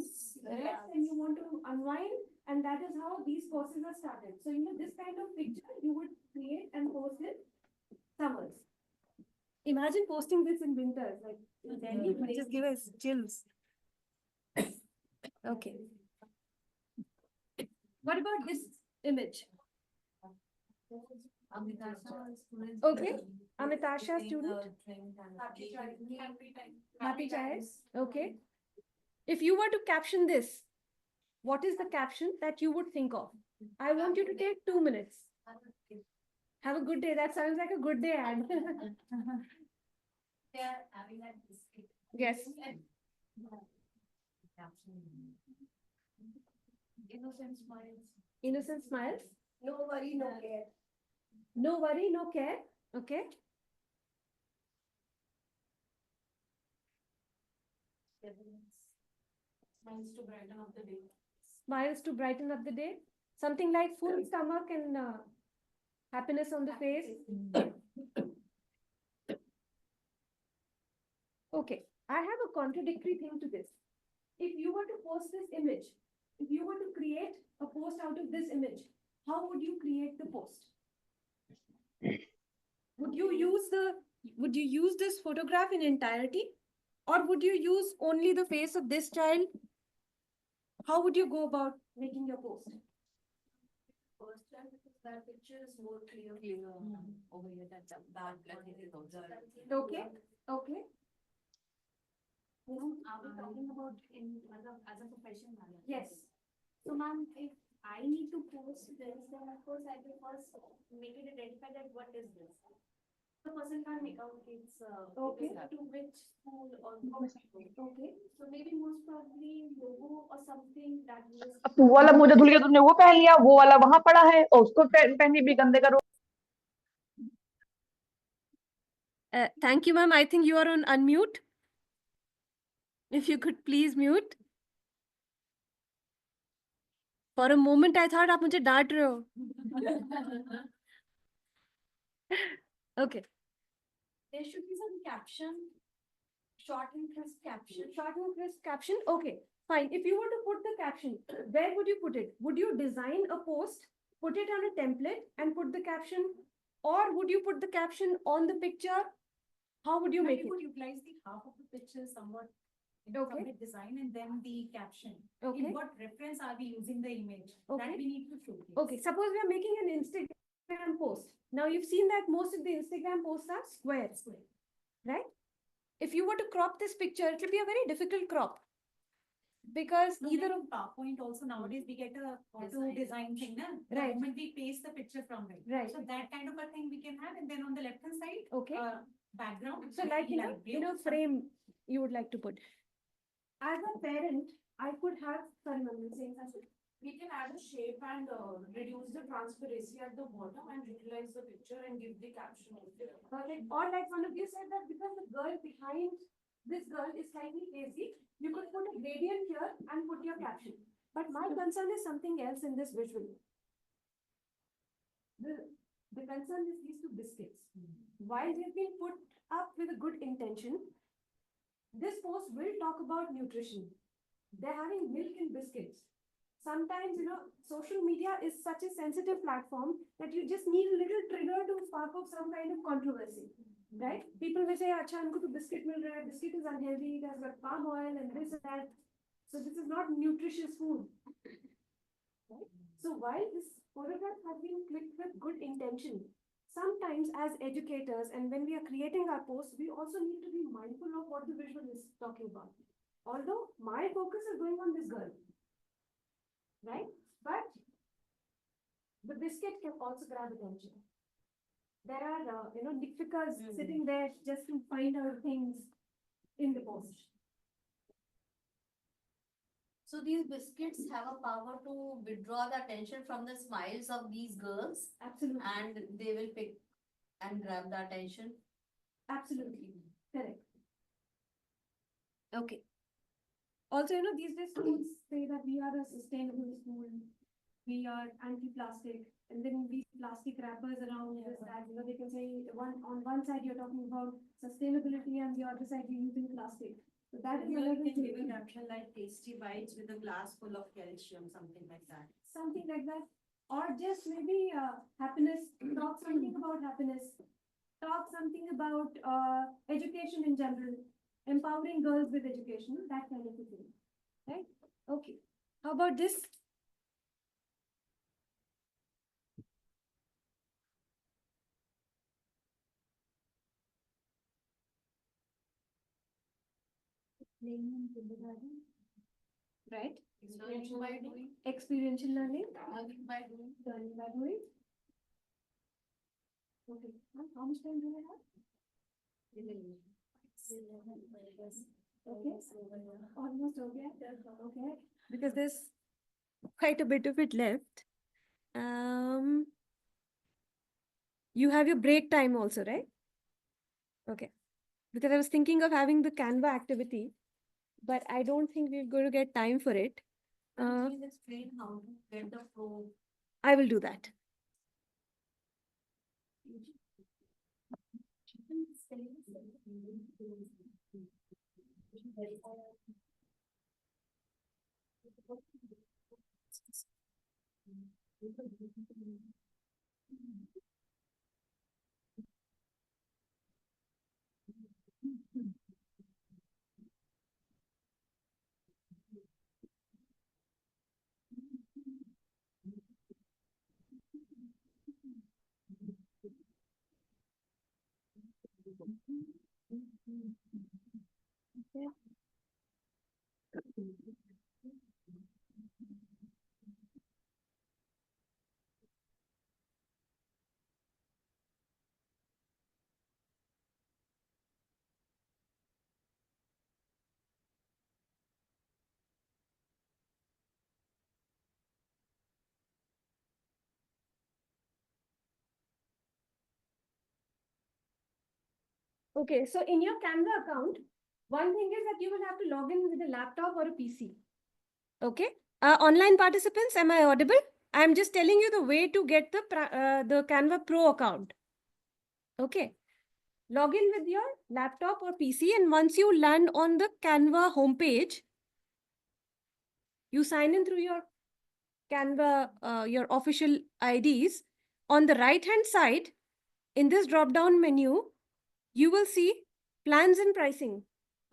rest and you want to unwind, and that is how these courses are started. So this kind of picture you would create and post in summers. Imagine posting this in winters, like in Delhi, it would just give us chills. Okay. What about this image? Okay, Amitasha student. Happy child. Okay. If you were to caption this, what is the caption that you would think of? I want you to take 2 minutes. Have a good day. That sounds like a good day ad. Yes. Innocent smiles. Innocent smiles. No worry, no care. No worry, no care. Okay. Smiles to brighten up the day. Smiles to brighten up the day. Something like full stomach and happiness on the face. Okay. I have a contradictory thing to this. If you were to post this image, if you were to create a post out of this image, how would you create the post? Would you use this photograph in entirety? Or would you use only the face of this child? How would you go about making your post? First time because that picture is more clear. Over here, that dark black is also. Okay, okay. Are we talking about in as a profession? Yes. So ma'am, if I need to post this, then of course I will first make it identify that what is this. The person can't make out it's Okay. to which school or. Okay. So maybe most probably logo or something that was. तू वाला मोजा धुल गया, तुमने वो पहन लिया, वो वाला वहां पड़ा है और उसको पहनी भी गंदे करो. Thank you, ma'am. I think you are on unmute. If you could please mute. For a moment, I thought आप मुझे डांट रहे हो. Okay. There should be some caption, short and crisp caption. Short and crisp caption. Okay, fine. If you were to put the caption, where would you put it? Would you design a post, put it on a template and put the caption? Or would you put the caption on the picture? How would you make it? Would utilize the half of the picture somewhat. Okay. The design and then the caption. Okay. In what reference are we using the image? Okay. That we need to showcase. Okay, suppose we are making an Instagram post. Now you've seen that most of the Instagram posts are squares, right? If you were to crop this picture, it will be a very difficult crop. Because either of PowerPoint also nowadays we get a auto design thing, na? The Right. moment we paste the picture from it. Right. So that kind of a thing we can have, and then on the left hand side, Okay. background. So like, frame you would like to put. As a parent, I could have, sorry, ma'am, you're saying something? We can add a shape and reduce the transparency at the bottom and utilize the picture and give the caption. Perfect. Or like one of you said that because the girl behind this girl is slightly lazy, you could put a gradient here and put your caption. But my concern is something else in this visual. The concern is these two biscuits. While they've been put up with a good intention, this post will talk about nutrition. They're having milk and biscuits. Sometimes, social media is such a sensitive platform that you just need a little trigger to spark off some kind of controversy, right? People will say, "Acha, हमको तो biscuit मिल रहा है, biscuit is unhealthy, it has got palm oil and this and that. So this is not nutritious food." Right? So while this photograph has been clicked with good intention, sometimes as educators and when we are creating our posts, we also need to be mindful of what the visual is talking about. Although my focus is going on this girl, right? But the biscuit can also grab attention. There are, nitpickas sitting there just to find out things in the post. So these biscuits have a power to withdraw the attention from the smiles of these girls, Absolutely. and they will pick and grab the attention. Absolutely. Correct. Okay. Also, these days schools say that we are a sustainable school. We are anti-plastic, and then we plastic wrappers around this, that, they can say on one side you're talking about sustainability and the other side you're using plastic. So that is another Can give a thing. caption like tasty bites with a glass full of calcium, something like that. Something like that. Or just maybe happiness, talk something about happiness. Talk something about education in general. Empowering girls with education, that kind of a thing. Right? Okay. How about this? Playing in kindergarten. Right? Learning by doing, Experiential learning. learning by doing. Learning by doing. Okay. Now, how much time do we have? Okay. Almost okay. Okay. Because there's quite a bit of it left. You have your break time also, right? Okay. Because I was thinking of having the Canva activity, but I don't think we're going to get time for it. Please explain how to get the flow. I will do that. Okay, so in your Canva account, one thing is that you will have to log in with a laptop or a PC. Okay. Online participants, am I audible? I'm just telling you the way to get the Canva Pro account. Okay. Log in with your laptop or PC, and once you land on the Canva homepage, you sign in through your Canva, your official IDs. On the right-hand side, in this drop-down menu, you will see plans and pricing.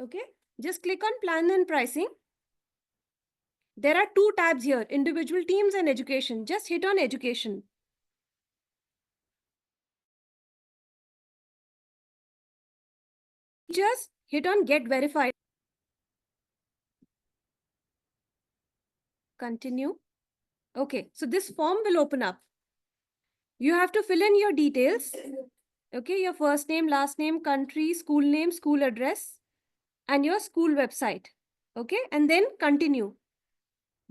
Okay. Just click on plan and pricing. There are two tabs here, individual teams and education. Just hit on education. Just hit on get verified. Continue. Okay, so this form will open up. You have to fill in your details. Okay, your first name, last name, country, name, school address, and your school website. Okay, and then continue.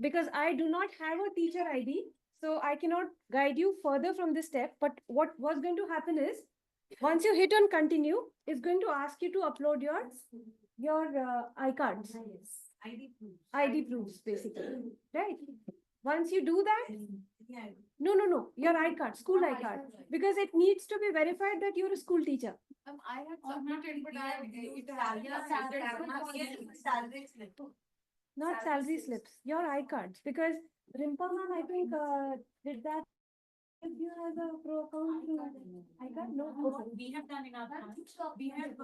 Because I do not have a teacher ID, so I cannot guide you further from this step. But what was going to happen is, once you hit on continue, it's going to ask you to upload your iCards. ID proofs, basically. Right? Once you do that, no, your iCard, school iCard, because it needs to be verified that you're a school teacher. I had submitted, but I salary slip. Not salary slips, your iCards, because Rimpa ma'am, I think, did that. If you have a pro account through iCard, no. Okay. We have done in our branch, we have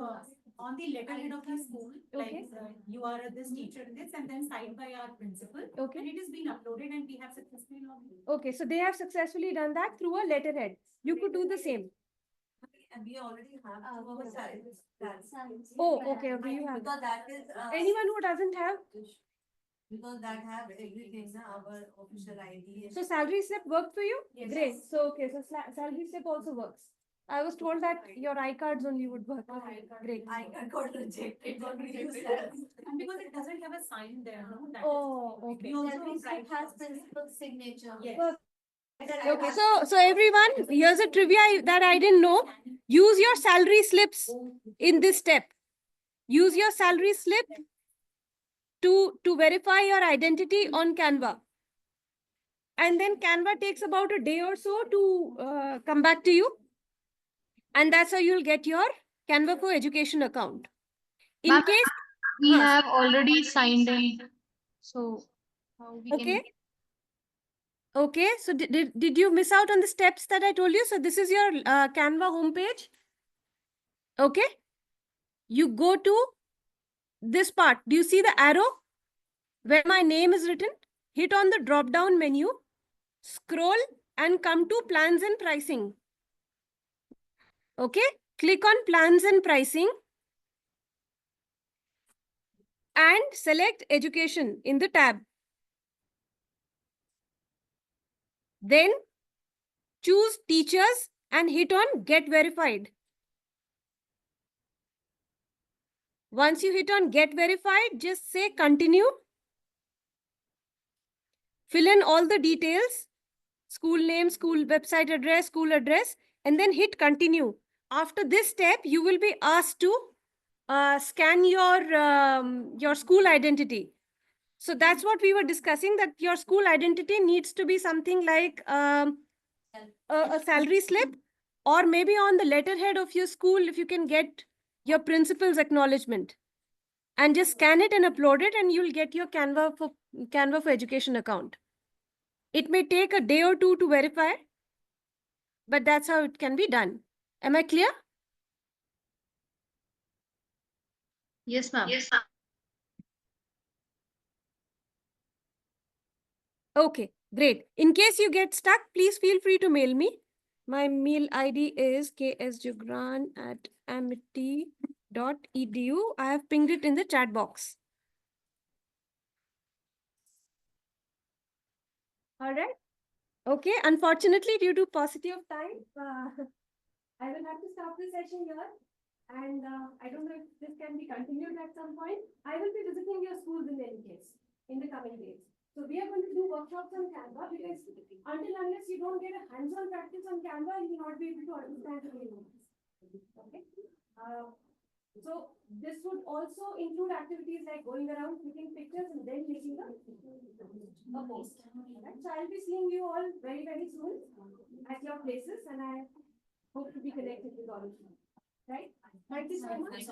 on the letterhead of the school, like you are this teacher, this, and then signed by our principal. Okay. And it has been uploaded and we have successfully logged in. Okay, so they have successfully done that through a letterhead. You could do the same. And we already have our salaries. Oh, okay, you have. Because that is. Anyone who doesn't have, Because that have everything, our official ID. so salary slip worked for you? Yes. Great. So, okay, so salary slip also works. I was told that your iCards only would work. Great. I got rejected. Got rejected. And because it doesn't have a sign there, no? That Oh, is- okay. We also Every write slip has principal signature. Yes. Okay, so everyone, here's a trivia that I didn't know. Use your salary slips in this step. Use your salary slip to verify your identity on Canva. And then Canva takes about a day or so to come back to you. And that's how you'll get your Canva for Education account. In case we have already signed in. So how we okay. can Okay, so did you miss out on the steps that I told you? So this is your Canva homepage. Okay. You go to this part. Do you see the arrow where my name is written? Hit on the drop down menu, scroll and come to plans and pricing. Okay. Click on plans and pricing and select education in the tab. Then choose teachers and hit on get verified. Once you hit on get verified, just say continue. Fill in all the details, school name, school website address, school address, and then hit continue. After this step, you will be asked to scan your school identity. So that's what we were discussing, that your school identity needs to be something like a salary slip, or maybe on the letterhead of your school, if you can get your principal's acknowledgement. And just scan it and upload it, and you'll get your Canva for Education account. It may take a day or two to verify, but that's how it can be done. Am I clear? Yes, ma'am. Yes, ma'am. Okay, great. In case you get stuck, please feel free to mail me. My mail ID is ksjugran at amity.edu. I have pinged it in the chat box. All right. Okay. Unfortunately, due to paucity of time, I will have to stop the session here. And I don't know if this can be continued at some point. I will be visiting your schools in any case in the coming days. So we are going to do workshops on Canva because until unless you don't get a hands-on practice on Canva, you will not be able to understand the game. Okay. So this would also include activities like going around, clicking pictures, and then making a post. Right? So I'll be seeing you all very, very soon at your places, and I hope to be connected with all of you. Right? Thank you so much.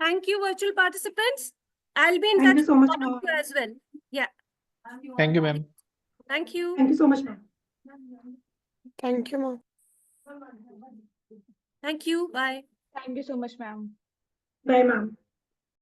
Thank you, virtual participants. I'll be in Thank touch you so much, with all ma'am. of you as well. Yeah. Thank you, ma'am. Thank you. Thank you so much, ma'am. Thank you, ma'am. Thank you. Bye. Thank you so much, ma'am. Bye, ma'am.